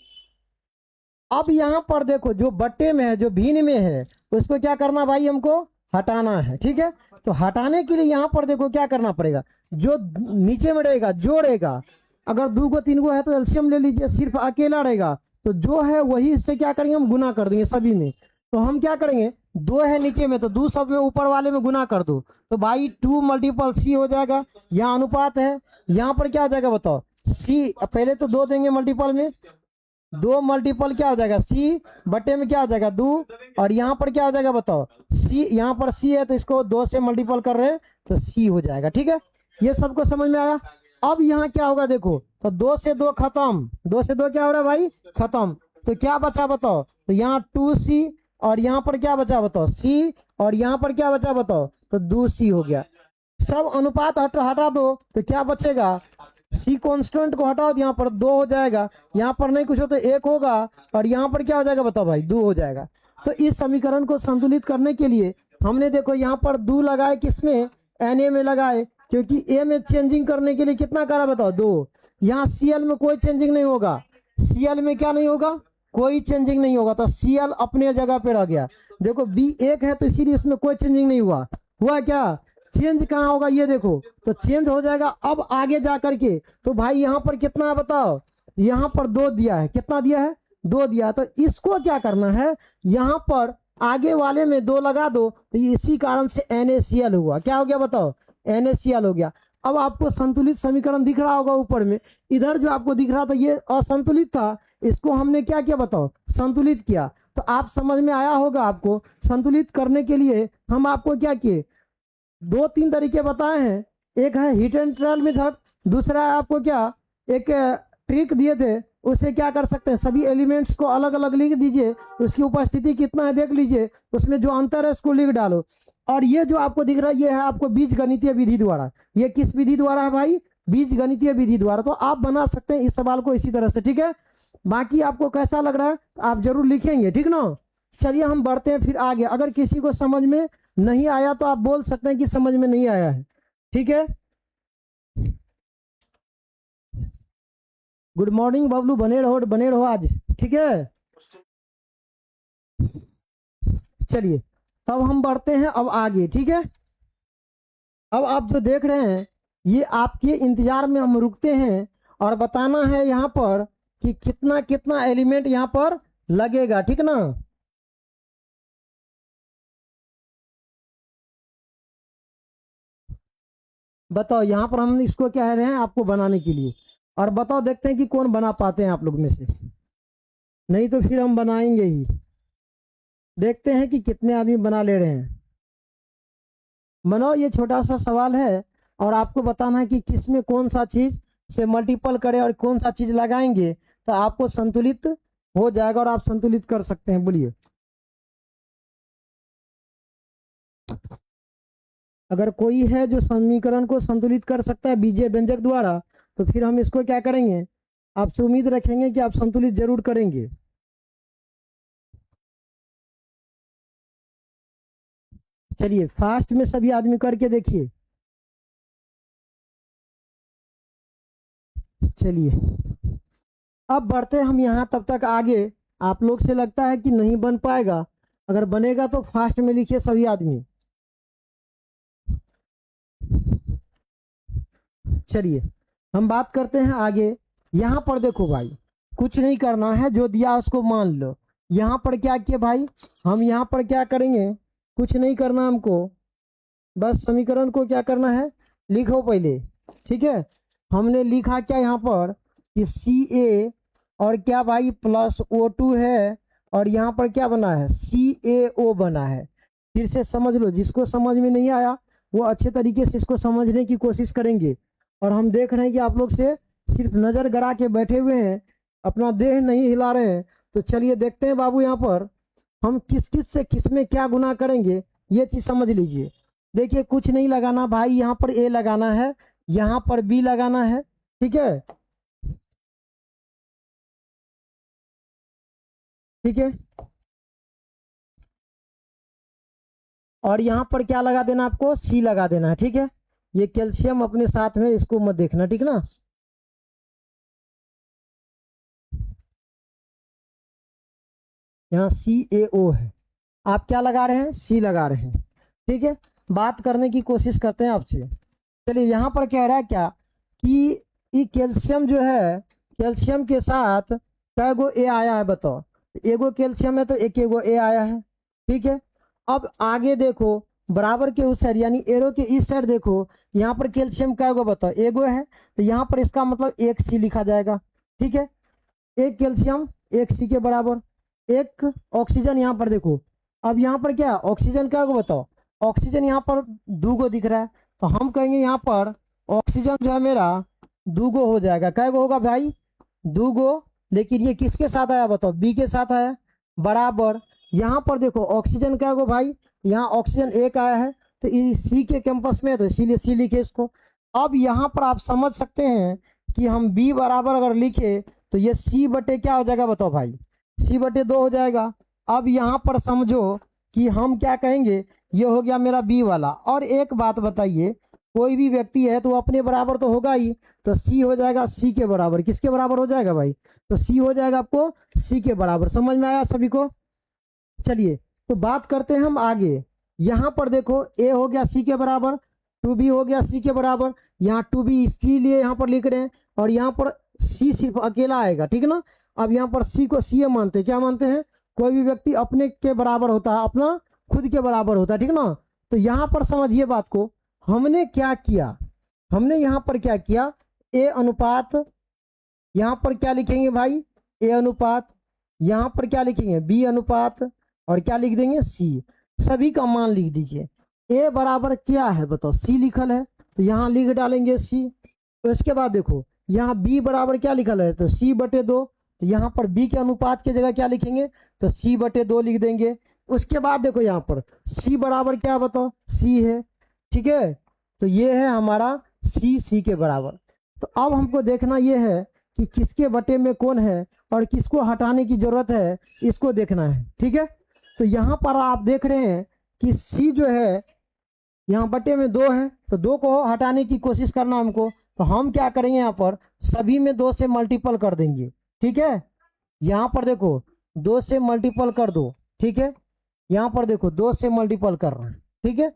अब यहाँ पर देखो जो बट्टे में है जो भिन्न में है उसको क्या करना भाई हमको हटाना है, ठीक है। तो हटाने के लिए यहाँ पर देखो क्या करना पड़ेगा, जो नीचे में रहेगा जो रहेगा, अगर 2 को 3 को है तो एलसीएम ले लीजिए, सिर्फ अकेला रहेगा तो जो है वही इससे क्या करेंगे हम गुना कर देंगे सभी में। तो हम क्या करेंगे 2 है नीचे में तो 2 सब में ऊपर वाले में गुना कर दो, तो भाई 2 मल्टीपल सी हो जाएगा। यहाँ अनुपात है, यहाँ पर क्या हो जाएगा बताओ सी, पहले तो 2 देंगे मल्टीपल में, 2 मल्टीपल क्या हो जाएगा सी बटे में क्या हो जाएगा 2, और यहाँ पर क्या हो जाएगा बताओ सी, यहाँ पर सी है तो इसको 2 से मल्टीपल कर रहे हैं तो सी हो जाएगा, ठीक है। ये सबको समझ में आया। अब यहाँ क्या होगा देखो, तो 2 से 2 खत्म, 2 से 2 क्या हो रहा है भाई खत्म, तो क्या बचा बताओ, तो यहाँ 2c, और यहाँ पर क्या बचा बताओ c, और यहाँ पर क्या बचा बताओ तो 2c हो गया। सब अनुपात हटा दो तो क्या बचेगा, सी कांस्टेंट को हटाओ तो यहाँ पर 2 हो जाएगा, यहाँ पर नहीं कुछ हो तो 1 होगा, और यहाँ पर क्या हो जाएगा बताओ भाई 2 हो जाएगा। तो इस समीकरण को संतुलित करने के लिए हमने देखो यहाँ पर 2 लगाए किसमें Na में लगाए, क्योंकि ए में चेंजिंग करने के लिए कितना करा बताओ 2। यहाँ Cl में कोई चेंजिंग नहीं होगा, Cl में क्या नहीं होगा कोई चेंजिंग नहीं होगा, तो Cl अपने जगह पे रह गया। देखो बी 1 है तो इसीलिए उसमें कोई चेंजिंग नहीं हुआ, हुआ क्या चेंज कहाँ होगा ये देखो, तो चेंज हो जाएगा अब आगे जा करके। तो भाई यहाँ पर कितना है बताओ, यहाँ पर 2 दिया है, कितना दिया है 2 दिया, तो इसको क्या करना है यहाँ पर आगे वाले में 2 लगा दो, तो इसी कारण से NaCl हुआ, क्या हो गया बताओ NaCl हो गया। अब आपको संतुलित समीकरण दिख रहा होगा ऊपर में, इधर जो आपको दिख रहा था ये असंतुलित था, इसको हमने क्या किया बताओ संतुलित किया। तो आप समझ में आया होगा आपको। संतुलित करने के लिए हम आपको क्या किए 2-3 तरीके बताए हैं, एक है हिट एंड ट्रायल मेथड, दूसरा है आपको क्या एक ट्रिक दिए थे, उससे क्या कर सकते हैं सभी एलिमेंट्स को अलग अलग लिख दीजिए, उसकी उपस्थिति कितना है देख लीजिए, उसमें जो अंतर है उसको लिख डालो। और ये जो आपको दिख रहा है ये है आपको बीज गणितीय विधि द्वारा, ये किस विधि द्वारा है भाई बीज गणितीय विधि द्वारा। तो आप बना सकते हैं इस सवाल को इसी तरह से, ठीक है। बाकी आपको कैसा लग रहा है आप जरूर लिखेंगे, ठीक ना। चलिए हम बढ़ते हैं फिर आगे। अगर किसी को समझ में नहीं आया तो आप बोल सकते हैं कि समझ में नहीं आया है, ठीक है। गुड मॉर्निंग बबलू, बने रहो आज, ठीक है। चलिए तब हम बढ़ते हैं अब आगे, ठीक है। अब आप जो देख रहे हैं ये आपके इंतजार में हम रुकते हैं और बताना है यहाँ पर कि कितना कितना एलिमेंट यहाँ पर लगेगा, ठीक ना। बताओ यहाँ पर हम इसको क्या कह रहे हैं आपको बनाने के लिए, और बताओ देखते हैं कि कौन बना पाते हैं आप लोग में से, नहीं तो फिर हम बनाएंगे ही। देखते हैं कि कितने आदमी बना ले रहे हैं। बनाओ, ये छोटा सा सवाल है और आपको बताना है कि किस में कौन सा चीज से मल्टीपल करें और कौन सा चीज लगाएंगे तो आपको संतुलित हो जाएगा और आप संतुलित कर सकते हैं। बोलिए। अगर कोई है जो समीकरण को संतुलित कर सकता है बीजीय व्यंजक द्वारा तो फिर हम इसको क्या करेंगे, आपसे उम्मीद रखेंगे कि आप संतुलित जरूर करेंगे। चलिए फास्ट में सभी आदमी करके देखिए। चलिए अब बढ़ते हैं हम यहाँ, तब तक आगे आप लोग से लगता है कि नहीं बन पाएगा, अगर बनेगा तो फास्ट में लिखिए सभी आदमी। चलिए हम बात करते हैं आगे। यहाँ पर देखो भाई कुछ नहीं करना है, जो दिया उसको मान लो। यहाँ पर क्या किए भाई, हम यहाँ पर क्या करेंगे, कुछ नहीं करना हमको, बस समीकरण को क्या करना है लिखो पहले, ठीक है। हमने लिखा क्या यहाँ पर कि Ca और क्या भाई प्लस O2 है, और यहाँ पर क्या बना है CaO बना है। फिर से समझ लो, जिसको समझ में नहीं आया वो अच्छे तरीके से इसको समझने की कोशिश करेंगे। और हम देख रहे हैं कि आप लोग से सिर्फ नज़र गड़ा के बैठे हुए हैं, अपना देह नहीं हिला रहे हैं। तो चलिए देखते हैं बाबू यहाँ पर हम किस किस से किस में क्या गुना करेंगे, ये चीज़ समझ लीजिए। देखिए कुछ नहीं लगाना भाई, यहाँ पर ए लगाना है, यहाँ पर बी लगाना है, ठीक है, ठीक है। और यहाँ पर क्या लगा देना, आपको सी लगा देना है, ठीक है। ये कैल्शियम अपने साथ में, इसको मत देखना, ठीक ना। यहाँ CaO है, आप क्या लगा रहे हैं, सी लगा रहे हैं, ठीक है। बात करने की कोशिश करते हैं आपसे। चलिए यहाँ पर कह रहा है क्या कि ये कैल्शियम जो है, कैल्शियम के साथ कै गो ए आया है बताओ। एगो कैल्शियम है तो एक एगो ए आया है, ठीक है। अब आगे देखो, बराबर के उस साइड यानी एरो के इस साइड देखो, यहाँ पर कैल्शियम कै गो बताओ, एगो है, तो यहाँ पर इसका मतलब एक सी लिखा जाएगा, ठीक है। एक कैल्शियम एक सी के बराबर, एक ऑक्सीजन यहाँ पर देखो। अब यहाँ पर क्या ऑक्सीजन क्या को बताओ, ऑक्सीजन यहाँ पर दूगो दिख रहा है, तो हम कहेंगे यहाँ पर ऑक्सीजन जो है मेरा दूगो हो जाएगा। क्या होगा भाई, दूगो। लेकिन ये किसके साथ आया बताओ, बी के साथ आया, बराबर। यहाँ पर देखो ऑक्सीजन क्या होगा भाई, यहाँ ऑक्सीजन एक आया है, तो सी के कैंपस में है, तो इसीलिए सी लिखे इसको। अब यहाँ पर आप समझ सकते हैं कि हम बी बराबर अगर लिखे तो ये सी बटे क्या हो जाएगा बताओ भाई, सी बटे 2 हो जाएगा। अब यहाँ पर समझो कि हम क्या कहेंगे, ये हो गया मेरा बी वाला। और एक बात बताइए, कोई भी व्यक्ति है तो अपने बराबर तो होगा ही, तो सी हो जाएगा सी के बराबर। किसके बराबर हो जाएगा भाई, तो सी हो जाएगा आपको सी के बराबर। समझ में आया सभी को। चलिए तो बात करते हैं हम आगे। यहाँ पर देखो ए हो गया सी के बराबर, 2b हो गया सी के बराबर, यहाँ 2b इसीलिए यहाँ पर लिख रहे हैं, और यहाँ पर सी सिर्फ अकेला आएगा, ठीक है ना। अब यहाँ पर सी को सी मानते हैं, क्या मानते हैं, कोई भी व्यक्ति अपने के बराबर होता है, अपना खुद के बराबर होता है, ठीक ना। तो यहाँ पर समझिए बात को, हमने क्या किया, हमने यहाँ पर क्या किया, ए अनुपात, यहाँ पर क्या लिखेंगे भाई, ए अनुपात, यहाँ पर क्या लिखेंगे, बी अनुपात, और क्या लिख देंगे, सी। सभी का मान लिख दीजिए। ए बराबर क्या है बताओ, सी लिखल है, तो यहाँ लिख डालेंगे सी। तो इसके बाद देखो यहाँ बी बराबर क्या लिखल है, तो सी बटे 2, तो यहाँ पर बी के अनुपात की जगह क्या लिखेंगे, तो सी बटे 2 लिख देंगे। उसके बाद देखो यहाँ पर सी बराबर क्या बताओ, सी है, ठीक है। तो ये है हमारा सी के बराबर। तो अब हमको देखना ये है कि किसके बटे में कौन है और किसको हटाने की जरूरत है, इसको देखना है, ठीक है। तो यहाँ पर आप देख रहे हैं कि सी जो है यहाँ बटे में 2 है, तो 2 को हटाने की कोशिश करना हमको। तो हम क्या करेंगे, यहाँ पर सभी में 2 से मल्टीपल कर देंगे, ठीक है। यहाँ पर देखो 2 से मल्टीपल कर दो, ठीक है। यहाँ पर देखो 2 से मल्टीपल कर रहे हैं, ठीक है।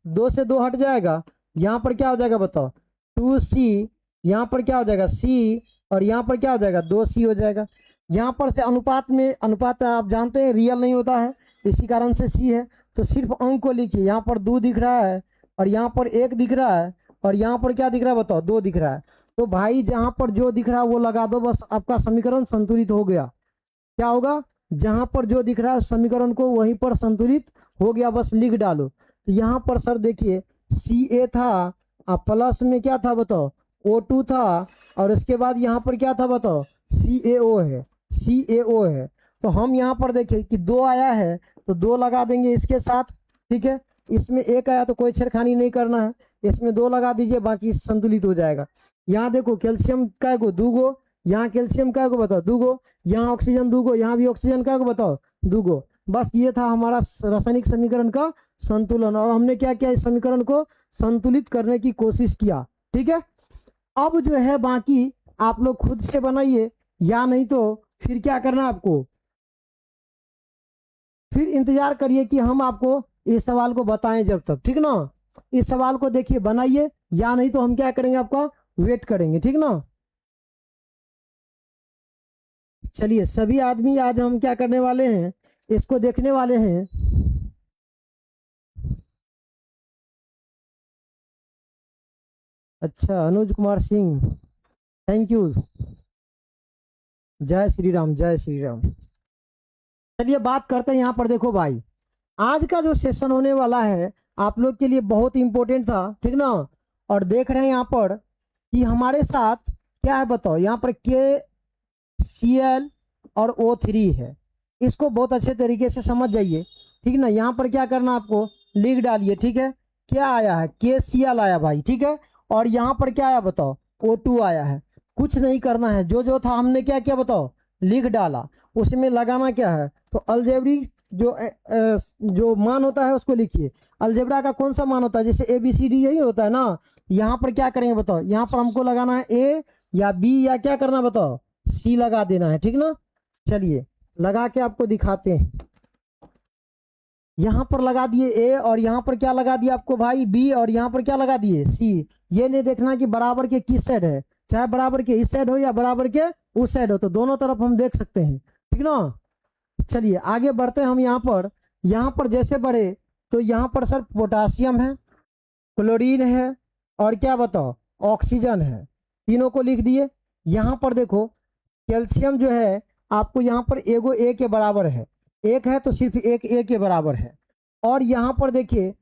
2 से 2 हट जाएगा, यहाँ पर क्या हो जाएगा बताओ, 2c, यहाँ पर क्या हो जाएगा c, और यहाँ पर क्या हो जाएगा 2c हो जाएगा। यहाँ पर से अनुपात में, अनुपात आप जानते हैं रियल नहीं होता है, इसी कारण से c है। तो सिर्फ अंक को लिखिए, यहाँ पर 2 दिख रहा है, और यहाँ पर 1 दिख रहा है, और यहाँ पर क्या दिख रहा है बताओ, 2 दिख रहा है। तो भाई जहाँ पर जो दिख रहा है वो लगा दो, बस आपका समीकरण संतुलित हो गया। क्या होगा, जहां पर जो दिख रहा है समीकरण को वहीं पर संतुलित हो गया, बस लिख डालो। तो यहाँ पर सर देखिए Ca था, प्लस में क्या था बताओ, O2 था, और उसके बाद यहाँ पर क्या था बताओ, CaO है, CaO है। तो हम यहाँ पर देखें कि 2 आया है, तो 2 लगा देंगे इसके साथ, ठीक है। इसमें 1 आया तो कोई छेड़खानी नहीं करना है, इसमें 2 लगा दीजिए, बाकी संतुलित हो जाएगा। यहाँ देखो कैल्शियम का को 2 गो, यहाँ कैल्शियम का को बताओ 2 गो, यहाँ ऑक्सीजन 2 गो, यहाँ भी ऑक्सीजन का को बताओ 2 गो। बस ये था हमारा रासायनिक समीकरण का संतुलन, और हमने क्या किया, इस समीकरण को संतुलित करने की कोशिश किया, ठीक है। अब जो है बाकी आप लोग खुद से बनाइए, या नहीं तो फिर क्या करना आपको, फिर इंतजार करिए कि हम आपको इस सवाल को बताएं जब तक, ठीक ना। इस सवाल को देखिए बनाइए, या नहीं तो हम क्या करेंगे, आपका वेट करेंगे, ठीक ना। चलिए सभी आदमी आज हम क्या करने वाले हैं, इसको देखने वाले हैं। अच्छा अनुज कुमार सिंह, थैंक यू, जय श्री राम, जय श्री राम। चलिए बात करते हैं यहाँ पर, देखो भाई आज का जो सेशन होने वाला है आप लोग के लिए बहुत इंपॉर्टेंट था, ठीक ना। और देख रहे हैं यहाँ पर कि हमारे साथ क्या है बताओ, यहाँ पर KCl और O3 है। इसको बहुत अच्छे तरीके से समझ जाइए। ठीक ना। यहाँ पर क्या करना आपको, लिख डालिए, ठीक है। क्या आया है, KCl आया भाई, ठीक है। और यहाँ पर क्या आया बताओ, O2 आया है। कुछ नहीं करना है, जो जो था हमने क्या किया बताओ, लिख डाला। उसमें लगाना क्या है, तो अलजेब्रिक जो मान होता है उसको लिखिए। अलजेब्रा का कौन सा मान होता है, जैसे ABCD यही होता है ना। यहाँ पर क्या करेंगे बताओ, यहाँ पर हमको लगाना है A या B या क्या करना बताओ, C लगा देना है, ठीक ना। चलिए लगा के आपको दिखाते हैं। यहाँ पर लगा दिए A और यहाँ पर क्या लगा दिया आपको भाई B, और यहाँ पर क्या लगा दिए C। ये नहीं देखना कि बराबर के किस साइड है, चाहे बराबर के इस साइड हो या बराबर के उस साइड हो, तो दोनों तरफ हम देख सकते हैं, ठीक ना। चलिए आगे बढ़ते हैं हम। यहाँ पर जैसे बढ़े तो यहाँ पर सर पोटासियम है, क्लोरीन है, और क्या बताओ ऑक्सीजन है, तीनों को लिख दिए। यहाँ पर देखो कैल्शियम जो है आपको यहाँ पर एगो A के बराबर है, एक है तो सिर्फ एक A के बराबर है। और यहाँ पर देखिए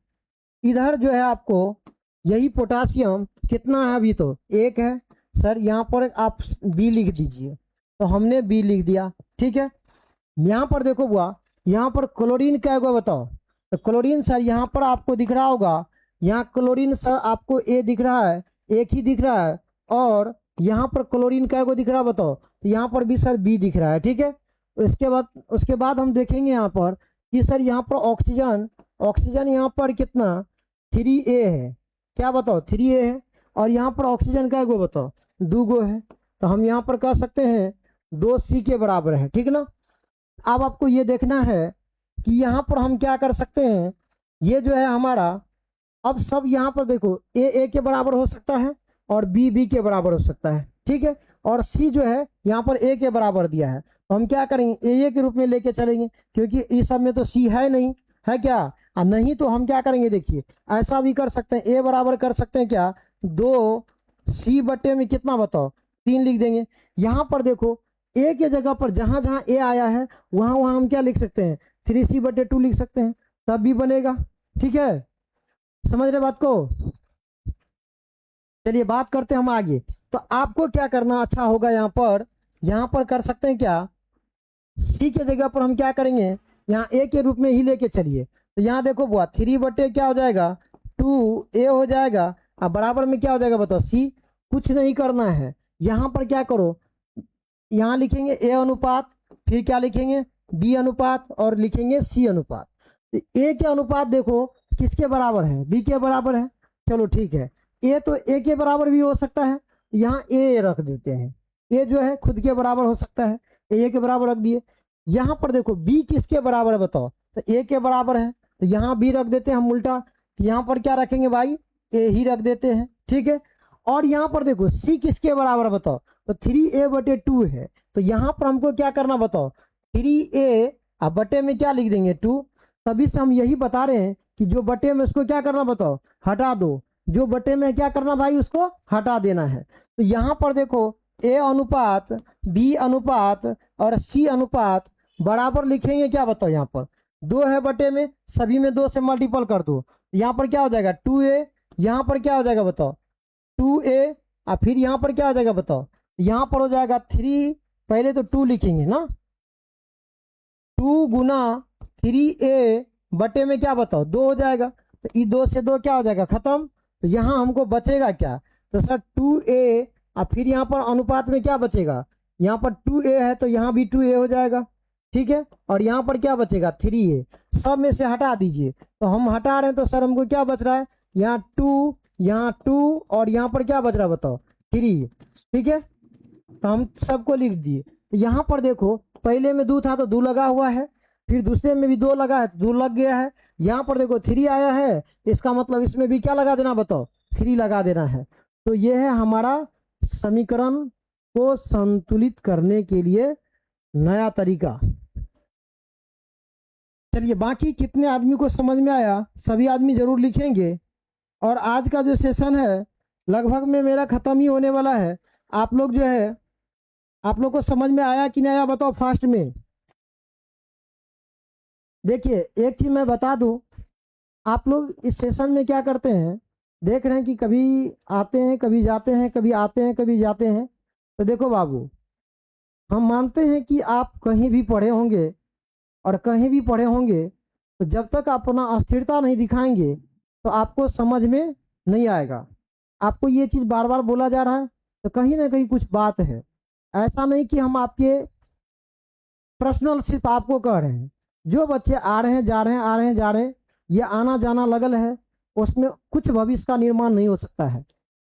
इधर जो है आपको यही पोटासियम कितना है, अभी तो एक है सर। यहाँ पर आप B लिख दीजिए, तो हमने B लिख दिया, ठीक है। यहाँ पर देखो बुआ, यहाँ पर क्लोरीन क्या होगा बताओ, तो क्लोरीन सर यहाँ पर आपको दिख रहा होगा, यहाँ क्लोरीन सर आपको A दिख रहा है, एक ही दिख रहा है। और यहाँ पर क्लोरीन क्या को दिख रहा है बताओ, तो यहाँ पर भी सर B दिख रहा है, ठीक है। उसके बाद हम देखेंगे यहाँ पर कि सर यहाँ पर ऑक्सीजन यहाँ पर कितना 3A है, क्या बताओ 3A है। और यहाँ पर ऑक्सीजन क्या गो बताओ 2 गो है, तो हम यहाँ पर कह सकते हैं 2C के बराबर है, ठीक ना। अब आपको ये देखना है कि यहाँ पर हम क्या कर सकते हैं, ये जो है हमारा, अब सब यहाँ पर देखो A के बराबर हो सकता है और B के बराबर हो सकता है, ठीक है। और C जो है यहाँ पर A के बराबर दिया है, तो हम क्या करेंगे A के रूप में लेके चलेंगे, क्योंकि इस सब में तो C है नहीं, है क्या। और नहीं तो हम क्या करेंगे, देखिए ऐसा भी कर सकते हैं, A बराबर कर सकते हैं क्या 2C बटे में कितना बताओ 3 लिख देंगे। यहाँ पर देखो A के जगह पर जहां जहां A आया है वहां वहां हम क्या लिख सकते हैं 3C बटे 2 लिख सकते हैं, तब भी बनेगा, ठीक है। समझ रहे बात को। चलिए बात करते हैं हम आगे। तो आपको क्या करना अच्छा होगा, यहाँ पर कर सकते हैं क्या, C के जगह पर हम क्या करेंगे, यहाँ A के रूप में ही लेके चलिए। तो यहाँ देखो बुआ 3 बटे क्या हो जाएगा 2A हो जाएगा, अब बराबर में क्या हो जाएगा बताओ C। कुछ नहीं करना है, यहाँ पर क्या करो, यहाँ लिखेंगे A अनुपात, फिर क्या लिखेंगे B अनुपात, और लिखेंगे C अनुपात। तो A के अनुपात देखो किसके बराबर है, B के बराबर है। चलो ठीक है, A तो A के बराबर भी हो सकता है, यहाँ A रख देते हैं, A जो है खुद के बराबर हो सकता है, A के बराबर रख दिए। यहाँ पर देखो B किसके बराबर है बताओ, तो A के बराबर है, तो यहाँ B रख देते हैं हम उल्टा, तो यहाँ पर क्या रखेंगे भाई A ही रख देते हैं, ठीक है। और यहाँ पर देखो C किसके बराबर है बताओ, तो 3A बटे 2 है, तो यहाँ पर हमको क्या करना बताओ 3A अब बटे में क्या लिख देंगे 2। तभी से हम यही बता रहे हैं कि जो बटे में उसको क्या करना बताओ हटा दो, जो बटे में क्या करना भाई उसको हटा देना है। तो यहाँ पर देखो A अनुपात B अनुपात और C अनुपात बराबर लिखेंगे क्या बताओ, यहाँ पर 2 है बटे में, सभी में 2 से मल्टीपल कर दो, यहाँ पर क्या हो जाएगा 2A, यहाँ पर क्या हो जाएगा बताओ 2A, और फिर यहाँ पर क्या हो जाएगा बताओ, यहाँ पर हो जाएगा 3, पहले तो 2 लिखेंगे ना, 2 गुना 3A बटे में क्या बताओ 2 हो जाएगा, तो ये 2 से 2 क्या हो जाएगा खत्म। तो यहाँ हमको बचेगा क्या, तो सर 2A, और फिर यहाँ पर अनुपात में क्या बचेगा, यहाँ पर 2A है तो यहाँ भी 2A हो जाएगा, ठीक है। और यहाँ पर क्या बचेगा 3A, सब में से हटा दीजिए, तो हम हटा रहे हैं तो सर हमको क्या बच रहा है, यहाँ 2, यहाँ 2, और यहाँ पर क्या बच रहा है बताओ 3, ठीक है। तो हम सबको लिख दिए। तो यहाँ पर देखो पहले में 2 था तो 2 लगा हुआ है, फिर दूसरे में भी 2 लगा है तो 2 लग गया है, यहाँ पर देखो 3 आया है, इसका मतलब इसमें भी क्या लगा देना बताओ 3 लगा देना है। तो ये है हमारा समीकरण को संतुलित करने के लिए नया तरीका। चलिए बाकी कितने आदमी को समझ में आया, सभी आदमी जरूर लिखेंगे। और आज का जो सेशन है लगभग में मेरा खत्म ही होने वाला है। आप लोग जो है आप लोग को समझ में आया कि नहीं आया बताओ फास्ट में। देखिए एक चीज मैं बता दूं, आप लोग इस सेशन में क्या करते हैं, देख रहे हैं कि कभी आते हैं कभी जाते हैं, कभी आते हैं कभी जाते हैं। तो देखो बाबू, हम मानते हैं कि आप कहीं भी पढ़े होंगे, और कहीं भी पढ़े होंगे तो जब तक अपना अस्थिरता नहीं दिखाएंगे तो आपको समझ में नहीं आएगा। आपको ये चीज़ बार बार बोला जा रहा है तो कहीं ना कहीं कुछ बात है। ऐसा नहीं कि हम आपके पर्सनल सिर्फ आपको कह रहे हैं। जो बच्चे आ रहे हैं जा रहे हैं, आ रहे हैं जा रहे हैं, ये आना जाना लगल है, उसमें कुछ भविष्य का निर्माण नहीं हो सकता है।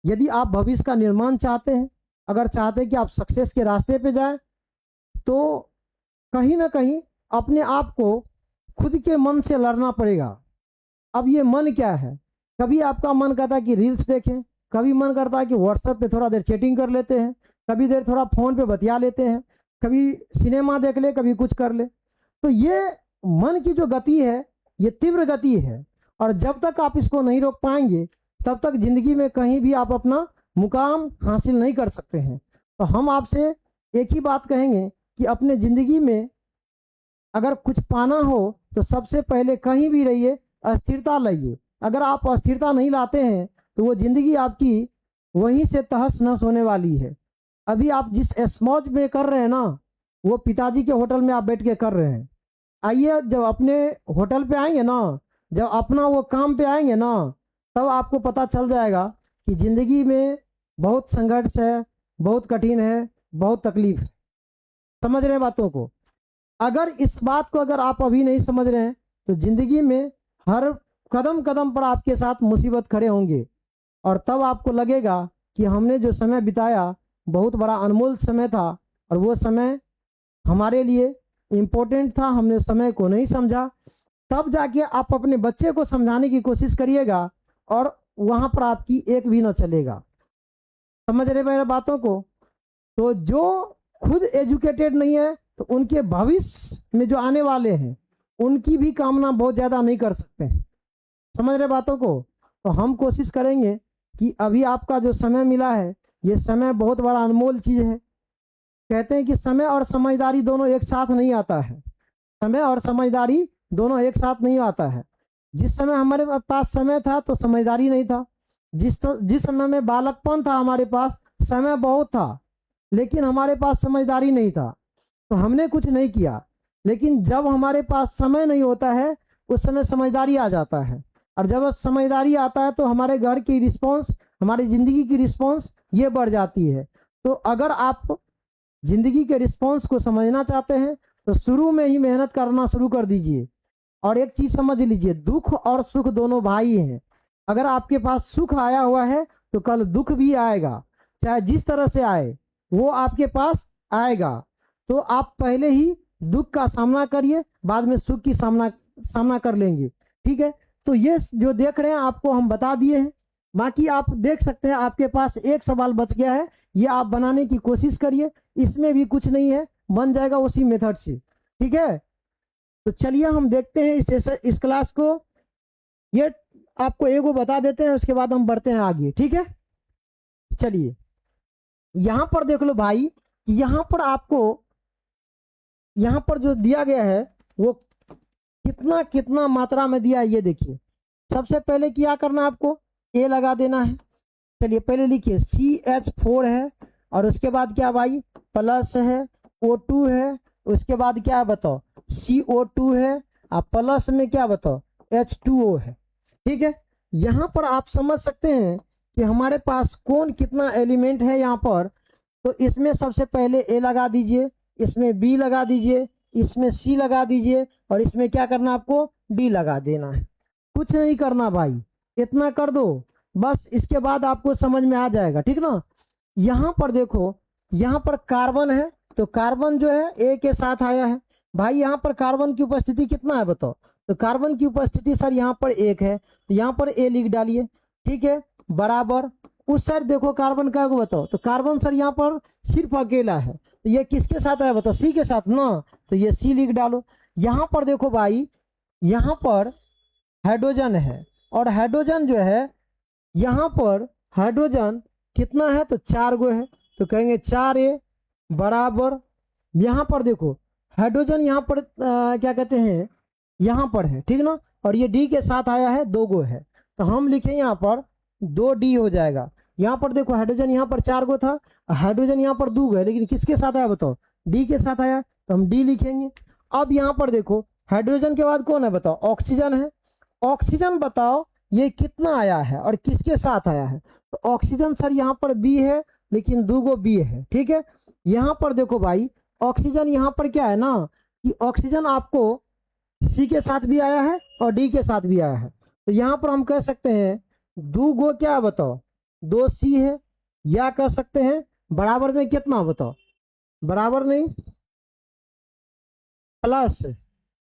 यदि आप भविष्य का निर्माण चाहते हैं, अगर चाहते हैं कि आप सक्सेस के रास्ते पे जाएं, तो कहीं ना कहीं अपने आप को खुद के मन से लड़ना पड़ेगा। अब ये मन क्या है, कभी आपका मन करता है कि रील्स देखें, कभी मन करता है कि व्हाट्सएप पे थोड़ा देर चैटिंग कर लेते हैं, कभी देर थोड़ा फ़ोन पे बतिया लेते हैं, कभी सिनेमा देख ले, कभी कुछ कर ले। तो ये मन की जो गति है ये तीव्र गति है, और जब तक आप इसको नहीं रोक पाएंगे तब तक ज़िंदगी में कहीं भी आप अपना मुकाम हासिल नहीं कर सकते हैं। तो हम आपसे एक ही बात कहेंगे कि अपने ज़िंदगी में अगर कुछ पाना हो तो सबसे पहले कहीं भी रहिए, अस्थिरता लाइए। अगर आप अस्थिरता नहीं लाते हैं तो वो ज़िंदगी आपकी वहीं से तहस नहस होने वाली है। अभी आप जिस ऐशमौज में कर रहे हैं ना, वो पिताजी के होटल में आप बैठ के कर रहे हैं। आइए जब अपने होटल पे आएंगे ना, जब अपना वो काम पे आएंगे ना, तब आपको पता चल जाएगा कि ज़िंदगी में बहुत संघर्ष है, बहुत कठिन है, बहुत तकलीफ है। समझ रहे हैं बातों को? अगर इस बात को अगर आप अभी नहीं समझ रहे हैं तो ज़िंदगी में हर कदम कदम पर आपके साथ मुसीबत खड़े होंगे, और तब आपको लगेगा कि हमने जो समय बिताया बहुत बड़ा अनमोल समय था, और वो समय हमारे लिए इम्पोर्टेंट था, हमने समय को नहीं समझा। तब जाके आप अपने बच्चे को समझाने की कोशिश करिएगा और वहाँ पर आपकी एक भी न चलेगा। समझ रहे मेरे बातों को? तो जो खुद एजुकेटेड नहीं है तो उनके भविष्य में जो आने वाले हैं उनकी भी कामना बहुत ज़्यादा नहीं कर सकते हैं। समझ रहे बातों को? तो हम कोशिश करेंगे कि अभी आपका जो समय मिला है, ये समय बहुत बड़ा अनमोल चीज़ है। कहते हैं कि समय और समझदारी दोनों एक साथ नहीं आता है। समय और समझदारी दोनों एक साथ नहीं आता है। जिस समय हमारे पास समय था तो समझदारी नहीं था। जिस समय में बालकपन था हमारे पास समय बहुत था, लेकिन हमारे पास समझदारी नहीं था, तो हमने कुछ नहीं किया। लेकिन जब हमारे पास समय नहीं होता है उस समय समझदारी आ जाता है, और जब समझदारी आता है तो हमारे घर की रिस्पॉन्स, हमारी ज़िंदगी की रिस्पॉन्स ये बढ़ जाती है। तो अगर आप ज़िंदगी के रिस्पॉन्स को समझना चाहते हैं तो शुरू में ही मेहनत करना शुरू कर दीजिए। और एक चीज़ समझ लीजिए, दुख और सुख दोनों भाई हैं। अगर आपके पास सुख आया हुआ है तो कल दुख भी आएगा, चाहे जिस तरह से आए वो आपके पास आएगा। तो आप पहले ही दुख का सामना करिए, बाद में सुख की सामना कर लेंगे। ठीक है? तो ये जो देख रहे हैं आपको हम बता दिए हैं। बाकी आप देख सकते हैं आपके पास एक सवाल बच गया है, ये आप बनाने की कोशिश करिए। इसमें भी कुछ नहीं है, बन जाएगा उसी मेथड से। ठीक है? तो चलिए हम देखते हैं इस क्लास को। ये आपको एगो बता देते हैं, उसके बाद हम बढ़ते हैं आगे। ठीक है? चलिए यहाँ पर देख लो भाई, यहाँ पर आपको यहाँ पर जो दिया गया है वो कितना कितना मात्रा में दिया है ये देखिए। सबसे पहले क्या करना है, आपको ए लगा देना है। चलिए पहले लिखिए CH4 है, और उसके बाद क्या भाई प्लस है, O2 है, उसके बाद क्या है बताओ CO2 है, और प्लस में क्या बताओ H2O है। ठीक है? यहाँ पर आप समझ सकते हैं कि हमारे पास कौन कितना एलिमेंट है यहाँ पर। तो इसमें सबसे पहले ए लगा दीजिए, इसमें बी लगा दीजिए, इसमें सी लगा दीजिए, और इसमें क्या करना आपको डी लगा देना है। कुछ नहीं करना भाई, इतना कर दो बस। इसके बाद आपको समझ में आ जाएगा। ठीक ना? यहाँ पर देखो, यहाँ पर कार्बन है तो कार्बन जो है ए के साथ आया है। भाई यहाँ पर कार्बन की उपस्थिति कितना है बताओ? तो कार्बन की उपस्थिति सर यहाँ पर 1 है, तो यहाँ पर ए लिख डालिए। ठीक है? बराबर उस साइड देखो कार्बन का बताओ, तो कार्बन सर यहाँ पर सिर्फ अकेला है, तो ये किसके साथ है बताओ? सी के साथ ना, तो ये सी लिख डालो। यहाँ पर देखो भाई, यहाँ पर हाइड्रोजन है, और हाइड्रोजन जो है यहाँ पर हाइड्रोजन कितना है तो 4 गो है, तो कहेंगे 4A बराबर। यहाँ पर देखो हाइड्रोजन यहाँ पर क्या कहते हैं यहाँ पर है। ठीक ना? और ये डी के साथ आया है 2 गो है, तो हम लिखें यहाँ पर 2D हो जाएगा। यहाँ पर देखो हाइड्रोजन यहाँ पर 4 गो था, हाइड्रोजन यहाँ पर 2 गो है, लेकिन किसके साथ आया बताओ? डी के साथ आया, तो हम डी लिखेंगे। अब यहाँ पर देखो हाइड्रोजन के बाद कौन है बताओ, ऑक्सीजन है। ऑक्सीजन बताओ ये कितना आया है और किसके साथ आया है, तो ऑक्सीजन सर यहाँ पर बी है, लेकिन 2 गो बी है, ठीक है। यहाँ पर देखो भाई ऑक्सीजन यहाँ पर क्या है ना कि ऑक्सीजन आपको सी के साथ भी आया है और डी के साथ भी आया है, तो यहाँ पर हम कह सकते हैं 2 गो क्या है बताओ, 2 सी है, या कह सकते हैं बराबर में कितना बताओ, बराबर नहीं प्लस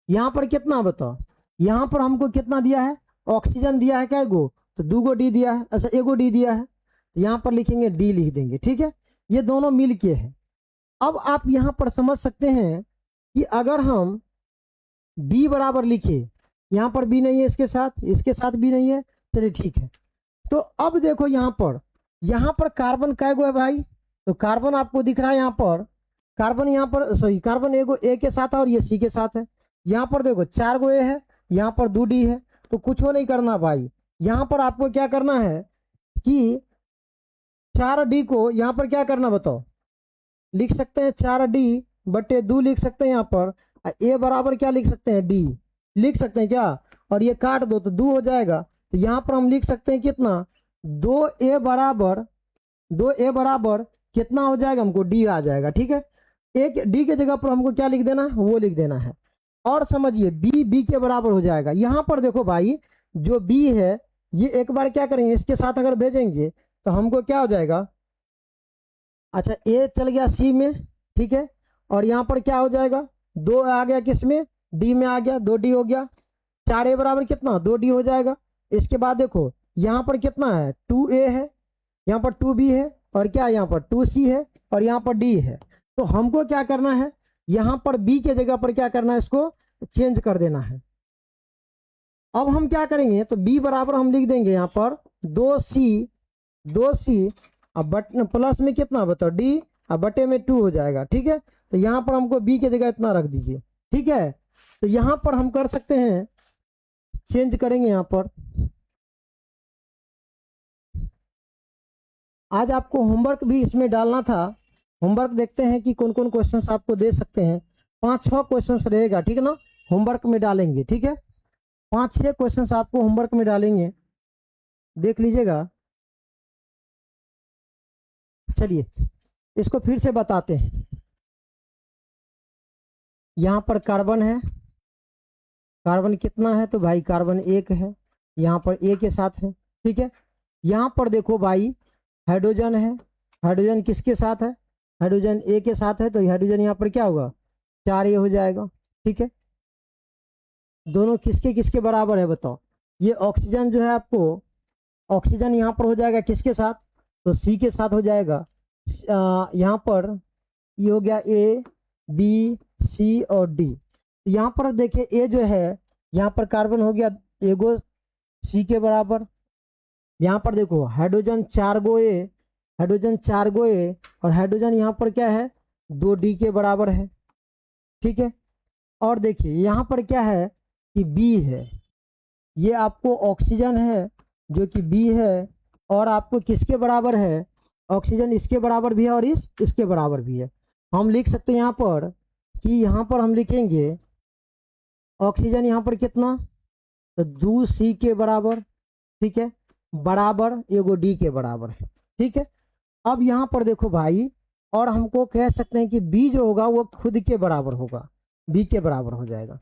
यहाँ पर कितना बताओ, यहाँ पर हमको कितना दिया है, ऑक्सीजन दिया है क्या गो, तो 2 गो डी दिया है, अच्छा 1 गो डी दिया है, तो यहाँ पर लिखेंगे डी लिख देंगे, ठीक है। ये दोनों मिल के है। अब आप यहाँ पर समझ सकते हैं कि अगर हम बी बराबर लिखे, यहाँ पर बी नहीं है इसके साथ भी नहीं है, चलिए ठीक है। तो अब देखो यहाँ पर कार्बन कै गो है भाई, तो कार्बन आपको दिख रहा है यहाँ पर, कार्बन यहाँ पर सॉरी कार्बन एगो ए के साथ है और ये सी के साथ है। यहाँ पर देखो 4 गो ए है, यहाँ पर 2 डी है, तो कुछ हो नहीं करना भाई, यहाँ पर आपको क्या करना है कि 4 डी को यहाँ पर क्या करना बताओ, लिख सकते हैं 4 डी बटे 2 लिख सकते हैं यहाँ पर, ए बराबर क्या लिख सकते हैं डी लिख सकते हैं क्या, और ये काट दो तो 2 हो जाएगा, तो यहाँ पर हम लिख सकते हैं कितना 2a बराबर कितना हो जाएगा, हमको डी आ जाएगा, ठीक है। एक डी के जगह पर हमको क्या लिख देना है, वो लिख देना है। और समझिए बी के बराबर हो जाएगा। यहाँ पर देखो भाई जो बी है ये एक बार क्या करेंगे इसके साथ अगर भेजेंगे तो हमको क्या हो जाएगा, अच्छा ए चल गया सी में, ठीक है, और यहाँ पर क्या हो जाएगा 2 आ गया किस में, डी में आ गया, 2 डी हो गया, 4 ए बराबर कितना 2 डी हो जाएगा। इसके बाद देखो यहाँ पर कितना है 2 ए है, यहाँ पर 2 बी है, और क्या यहाँ पर 2 सी है, और यहाँ पर डी है। तो हमको क्या करना है, यहाँ पर बी के जगह पर क्या करना है, इसको चेंज कर देना है। अब हम क्या करेंगे तो बी बराबर हम लिख देंगे यहाँ पर 2 सी अब बट प्लस में कितना बताओ डी, अब बटे में 2 हो जाएगा, ठीक है। तो यहाँ पर हमको बी के जगह इतना रख दीजिए, ठीक है। तो यहाँ पर हम कर सकते हैं चेंज करेंगे यहाँ पर। आज आपको होमवर्क भी इसमें डालना था, होमवर्क देखते हैं कि कौन कौन क्वेश्चंस आपको दे सकते हैं। 5-6 क्वेश्चंस रहेगा, ठीक है ना, होमवर्क में डालेंगे, ठीक है। 5-6 क्वेश्चंस आपको होमवर्क में डालेंगे, देख लीजिएगा। चलिए इसको फिर से बताते हैं। यहाँ पर कार्बन है, कार्बन कितना है तो भाई कार्बन 1 है, यहाँ पर ए के साथ है, ठीक है। यहाँ पर देखो भाई हाइड्रोजन है, हाइड्रोजन किसके साथ है, हाइड्रोजन ए के साथ है, तो हाइड्रोजन यहाँ पर क्या होगा 4 ए हो जाएगा, ठीक है। दोनों किसके किसके बराबर है बताओ, ये ऑक्सीजन जो है आपको ऑक्सीजन यहाँ पर हो जाएगा किसके साथ, तो सी के साथ हो जाएगा। यहाँ पर ये हो गया ए बी सी और डी। यहाँ पर देखिए ए जो है यहाँ पर कार्बन हो गया एगो सी के बराबर, यहाँ पर देखो हाइड्रोजन 4 गो ए, हाइड्रोजन 4 गो ए, और हाइड्रोजन यहाँ पर क्या है 2 डी के बराबर है, ठीक है। और देखिए यहाँ पर क्या है कि बी है, ये आपको ऑक्सीजन है जो कि बी है, और आपको किसके बराबर है, ऑक्सीजन इसके बराबर भी है और इसके बराबर भी है। हम लिख सकते हैं यहाँ पर कि यहाँ पर हम लिखेंगे ऑक्सीजन यहाँ पर कितना, तो 2 सी के बराबर, ठीक है, बराबर एगो डी के बराबर है, ठीक है। अब यहाँ पर देखो भाई, और हमको कह सकते हैं कि बी जो होगा वो खुद के बराबर होगा, बी के बराबर हो जाएगा।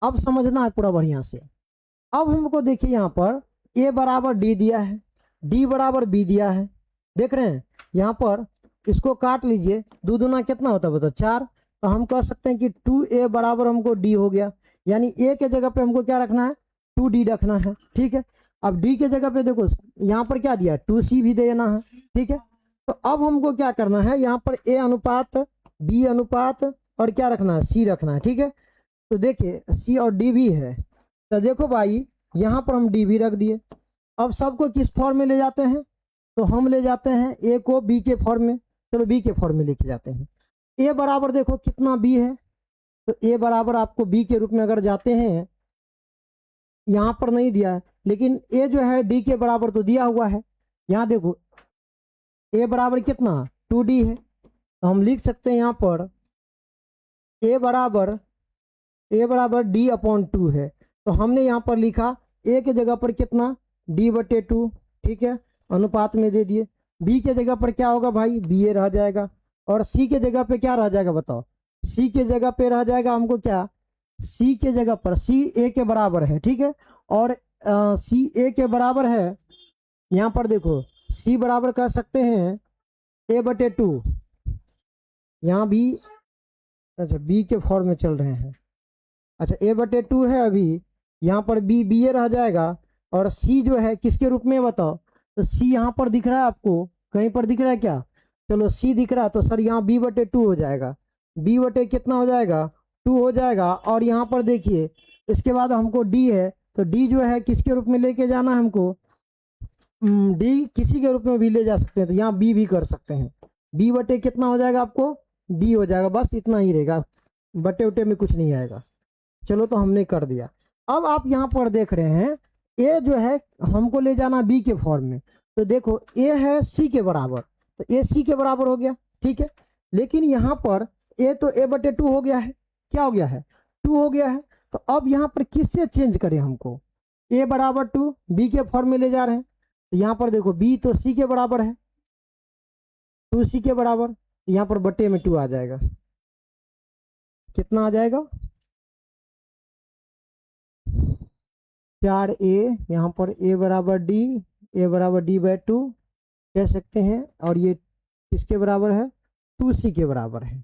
अब समझना है पूरा बढ़िया से। अब हमको देखिए यहाँ पर ए बराबर डी दिया है, डी बराबर बी दिया है, देख रहे हैं। यहाँ पर इसको काट लीजिए, 2 दूना कितना होता है बताओ 4, तो हम कह सकते हैं कि 2a बराबर हमको डी हो गया, यानी ए के जगह पे हमको क्या रखना है 2d रखना है, ठीक है। अब डी के जगह पे देखो यहाँ पर क्या दिया 2c भी देना है, ठीक है। तो अब हमको क्या करना है, यहाँ पर ए अनुपात बी अनुपात और क्या रखना है सी रखना है, ठीक है। तो देखिए सी और डी भी है, तो देखो भाई यहाँ पर हम डी भी रख दिए। अब सबको किस फॉर्म में ले जाते हैं, तो हम ले जाते हैं ए को बी के फॉर्म में, चलो बी के फॉर्म में लेके जाते हैं। ए बराबर देखो कितना बी है, तो ए बराबर आपको बी के रूप में अगर जाते हैं, यहाँ पर नहीं दिया है लेकिन ए जो है डी के बराबर तो दिया हुआ है। यहाँ देखो ए बराबर कितना 2d है, तो हम लिख सकते हैं यहाँ पर ए बराबर ए बराबर डी अपॉन टू है। तो हमने यहाँ पर लिखा ए के जगह पर कितना, डी बटे टू, ठीक है, अनुपात में दे दिए। बी के जगह पर क्या होगा भाई, बी ए रह जाएगा। और सी के जगह पे क्या रह जाएगा बताओ, सी के जगह पे रह जाएगा हमको क्या, सी के जगह पर सी ए के बराबर है, ठीक है। और सी ए के बराबर है, यहाँ पर देखो सी बराबर कर सकते हैं ए बटे टू, यहाँ भी अच्छा बी के फॉर्म में चल रहे हैं, अच्छा ए बटे टू है अभी, यहाँ पर बी बी ए रह जाएगा। और सी जो है किसके रूप में बताओ, तो सी यहाँ पर दिख रहा है आपको, कहीं पर दिख रहा है क्या, चलो सी दिख रहा है तो सर यहाँ बी बटे टू हो जाएगा, बी बटे कितना हो जाएगा, टू हो जाएगा। और यहाँ पर देखिए इसके बाद हमको डी है, तो डी जो है किसके रूप में लेके जाना है हमको, डी किसी के रूप में भी ले जा सकते हैं, तो यहाँ बी भी कर सकते हैं। बी बटे कितना हो जाएगा आपको, बी हो जाएगा, बस इतना ही रहेगा, बटे उटे में कुछ नहीं आएगा। चलो तो हमने कर दिया। अब आप यहाँ पर देख रहे हैं ए जो है हमको ले जाना बी के फॉर्म में, तो देखो ए है सी के बराबर, तो ए सी के बराबर हो गया, ठीक है। लेकिन यहाँ पर ए तो ए बटे टू हो गया है, क्या हो गया है, टू हो गया है। तो अब यहाँ पर किससे चेंज करें हमको, ए बराबर टू बी के फॉर्म में ले जा रहे हैं, तो यहाँ पर देखो बी तो सी के बराबर है, टू सी के बराबर, यहाँ पर बटे में टू आ जाएगा, कितना आ जाएगा, 4a, यहाँ पर a बराबर डी, ए बराबर डी बाई टू कह सकते हैं। और ये किसके बराबर है, 2c के बराबर है।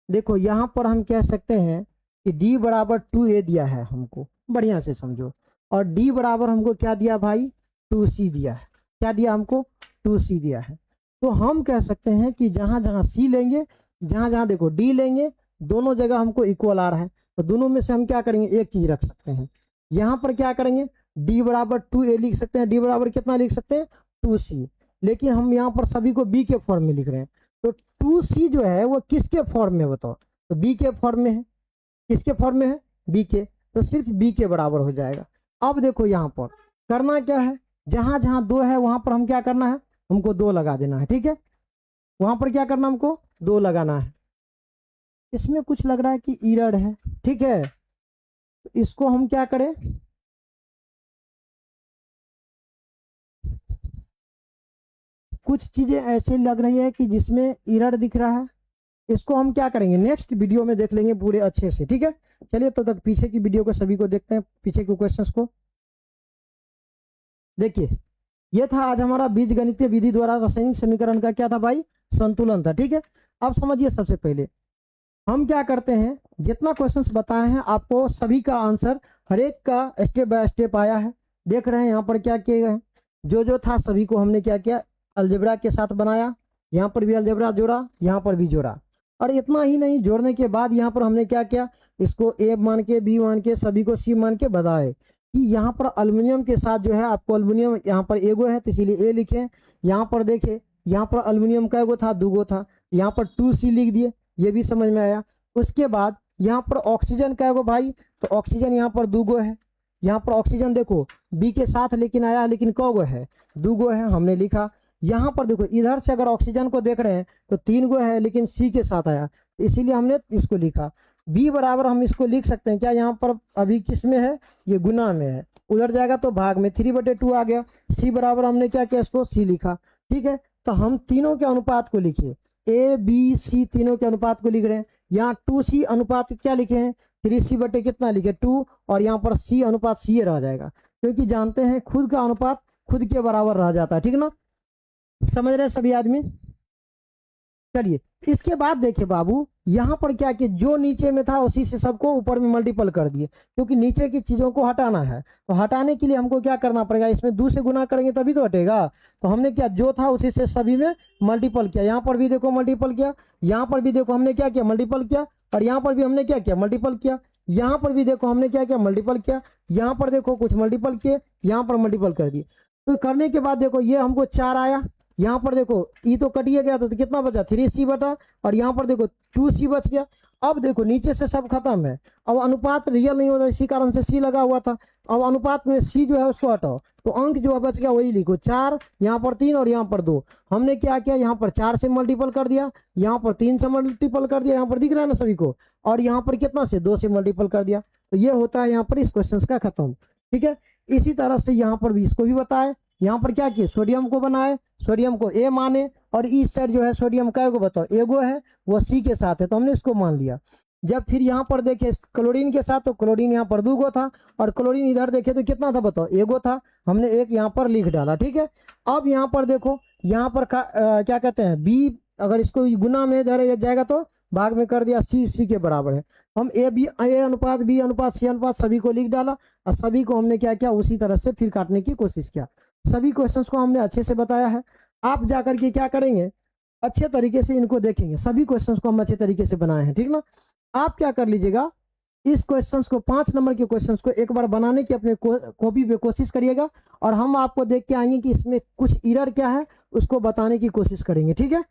देखो यहाँ पर हम कह सकते हैं कि d बराबर 2a दिया है हमको, बढ़िया से समझो। और d बराबर हमको क्या दिया भाई, 2c दिया है, क्या दिया हमको, 2c दिया है। तो हम कह सकते हैं कि जहाँ जहाँ c लेंगे, जहाँ जहाँ देखो d लेंगे, दोनों जगह हमको इक्वल आ रहा है, तो दोनों में से हम क्या करेंगे, एक चीज रख सकते हैं। यहाँ पर क्या करेंगे, d बराबर 2a लिख सकते हैं, d बराबर कितना लिख सकते हैं, 2c। लेकिन हम यहाँ पर सभी को b के फॉर्म में लिख रहे हैं, तो 2c जो है वो किसके फॉर्म में बताओ, तो b के फॉर्म में है, किसके फॉर्म में है, b के, तो सिर्फ b के बराबर हो जाएगा। अब देखो यहाँ पर करना क्या है, जहां जहां दो है वहां पर हम क्या करना है, हमको दो लगा देना है, ठीक है। वहां पर क्या करना, हमको दो लगाना है। इसमें कुछ लग रहा है कि इरर है, ठीक है, तो इसको हम क्या करें, कुछ चीजें ऐसे लग रही है कि जिसमें इरर दिख रहा है, इसको हम क्या करेंगे, नेक्स्ट वीडियो में देख लेंगे पूरे अच्छे से, ठीक है। चलिए तो तक पीछे की वीडियो को सभी को देखते हैं, पीछे के क्वेश्चंस को देखिए। ये था आज हमारा बीजगणितीय विधि द्वारा रासायनिक समीकरण का क्या था भाई, संतुलन था, ठीक है। अब समझिए, सबसे पहले हम क्या करते हैं, जितना क्वेश्चंस बताए हैं आपको सभी का आंसर हर एक का स्टेप बाय स्टेप आया है, देख रहे हैं यहाँ पर क्या किए गए, जो जो था सभी को हमने क्या किया, अलजेब्रा के साथ बनाया, यहाँ पर भी अलजेब्रा जोड़ा, यहाँ पर भी जोड़ा। और इतना ही नहीं, जोड़ने के बाद यहाँ पर हमने क्या किया, इसको ए मान के, बी मान के, सभी को सी मान के बताए कि यहाँ पर अल्युमिनियम के साथ जो है आपको अल्युमिनियम यहाँ पर एगो है, तो इसीलिए ए लिखे। यहाँ पर देखे, यहाँ पर अल्युमिनियम का एगो था, दूगो था, यहाँ पर 2c लिख दिए, ये भी समझ में आया। उसके बाद यहाँ पर ऑक्सीजन का एगो भाई, तो ऑक्सीजन यहाँ पर दूगो है, यहाँ पर ऑक्सीजन देखो बी के साथ लेकिन आया, लेकिन कौगो है, दूगो है, हमने लिखा। यहाँ पर देखो इधर से अगर ऑक्सीजन को देख रहे हैं तो 3 गो है, लेकिन सी के साथ आया, इसीलिए हमने इसको लिखा। बी बराबर हम इसको लिख सकते हैं क्या, यहाँ पर अभी किस में है, ये गुना में है, उधर जाएगा तो भाग में, 3/2 आ गया। सी बराबर हमने क्या किया, इसको सी लिखा, ठीक है। तो हम तीनों के अनुपात को लिखिए, ए बी सी तीनों के अनुपात को लिख रहे हैं। यहाँ 2c अनुपात क्या लिखे हैं, 3c बटे कितना लिखे, 2, और यहाँ पर c अनुपात c रह जाएगा, क्योंकि जानते हैं खुद का अनुपात खुद के बराबर रह जाता है, ठीक ना, समझ रहे हैं सभी आदमी। चलिए इसके बाद देखिए बाबू, यहाँ पर क्या कि जो नीचे में था उसी से सबको ऊपर में मल्टीपल कर दिए, क्योंकि नीचे की चीजों को हटाना है, तो हटाने के लिए हमको क्या करना पड़ेगा, इसमें 2 से गुना करेंगे तभी तो हटेगा। तो हमने क्या, जो था उसी से सभी में मल्टीपल किया, यहाँ पर भी देखो मल्टीपल किया, यहाँ पर भी देखो हमने क्या किया, मल्टीपल किया, और यहाँ पर भी हमने क्या किया, मल्टीपल किया, यहाँ पर भी देखो हमने क्या किया, मल्टीपल किया, यहाँ पर देखो कुछ मल्टीपल किए, यहाँ पर मल्टीपल कर दिए। तो करने के बाद देखो ये हमको 4 आया, यहाँ पर देखो ई तो कटिए गया था, तो कितना बचा, 3c बटा, और यहाँ पर देखो 2c बच गया। अब देखो नीचे से सब खत्म है, अब अनुपात रियल नहीं होता, इसी कारण से सी लगा हुआ था। अब अनुपात में सी जो है उसको हटाओ, तो अंक जो बच गया वही लिखो, 4, यहाँ पर 3 और यहाँ पर 2। हमने क्या किया, यहाँ पर 4 से मल्टीपल कर दिया, यहाँ पर 3 से मल्टीपल कर दिया, यहाँ पर दिख रहा है ना सभी को, और यहाँ पर कितना से 2 से मल्टीपल कर दिया। तो ये होता है यहाँ पर इस क्वेश्चन का खत्म। ठीक है, इसी तरह से यहाँ पर भी इसको भी बताए, यहाँ पर क्या किए, सोडियम को बनाए, सोडियम को ए माने, और इस साइड जो है सोडियम का एगो बताओ, एगो है वो सी के साथ है तो हमने इसको मान लिया। जब फिर यहाँ पर देखे क्लोरीन के साथ, तो क्लोरीन यहाँ पर 2 गो था, और क्लोरीन इधर देखे तो कितना था बताओ, एगो था, हमने एक यहाँ पर लिख डाला। ठीक है, अब यहाँ पर देखो, यहाँ पर क्या कहते हैं बी, अगर इसको गुना में इधर जाएगा तो भाग में कर दिया, सी के बराबर है। हम ए अनुपात बी अनुपात सी अनुपात सभी को लिख डाला, और सभी को हमने क्या किया उसी तरह से फिर काटने की कोशिश किया। सभी क्वेश्चंस को हमने अच्छे से बताया है। आप जाकर के क्या करेंगे, अच्छे तरीके से इनको देखेंगे, सभी क्वेश्चंस को हम अच्छे तरीके से बनाए हैं। ठीक ना, आप क्या कर लीजिएगा, इस क्वेश्चंस को 5 नंबर के क्वेश्चंस को एक बार बनाने की अपने कॉपी पे कोशिश करिएगा, और हम आपको देख के आएंगे कि इसमें कुछ एरर क्या है उसको बताने की कोशिश करेंगे। ठीक है,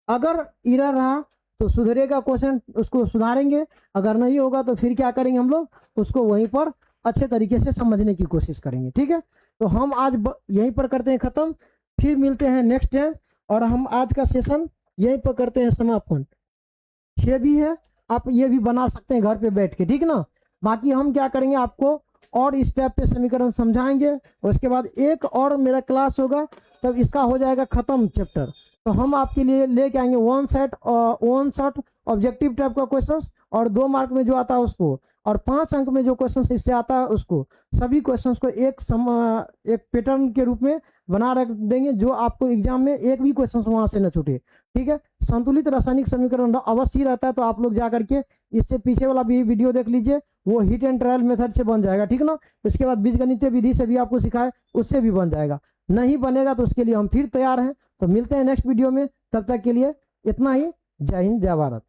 अगर एरर रहा तो सुधरेगा क्वेश्चन, उसको सुधारेंगे, अगर नहीं होगा तो फिर क्या करेंगे, हम लोग उसको वहीं पर अच्छे तरीके से समझने की कोशिश करेंगे। ठीक है, तो हम आज यहीं पर करते हैं खत्म, फिर मिलते हैं नेक्स्ट टाइम, और हम आज का सेशन यहीं पर करते हैं समापन। 6 भी है, आप ये भी बना सकते हैं घर पे बैठ के। ठीक ना, बाकी हम क्या करेंगे, आपको और इस टाइप पे समीकरण समझाएंगे, उसके बाद एक और मेरा क्लास होगा, तब इसका हो जाएगा खत्म चैप्टर। तो हम आपके लिए लेके आएंगे वन शॉट ऑब्जेक्टिव टाइप का क्वेश्चन, और 2 मार्क में जो आता है उसको, और 5 अंक में जो क्वेश्चन इससे आता है उसको, सभी क्वेश्चंस को एक पैटर्न के रूप में बना रख देंगे, जो आपको एग्जाम में एक भी क्वेश्चन वहां से न छूटे। ठीक है, संतुलित रासायनिक समीकरण अवश्य रहता है, तो आप लोग जा करके इससे पीछे वाला भी वीडियो देख लीजिए, वो हिट एंड ट्रायल मेथड से बन जाएगा। ठीक ना, उसके बाद बीजगणितीय विधि से भी आपको सिखाए, उससे भी बन जाएगा। नहीं बनेगा तो उसके लिए हम फिर तैयार हैं। तो मिलते हैं नेक्स्ट वीडियो में, तब तक के लिए इतना ही। जय हिंद, जय भारत।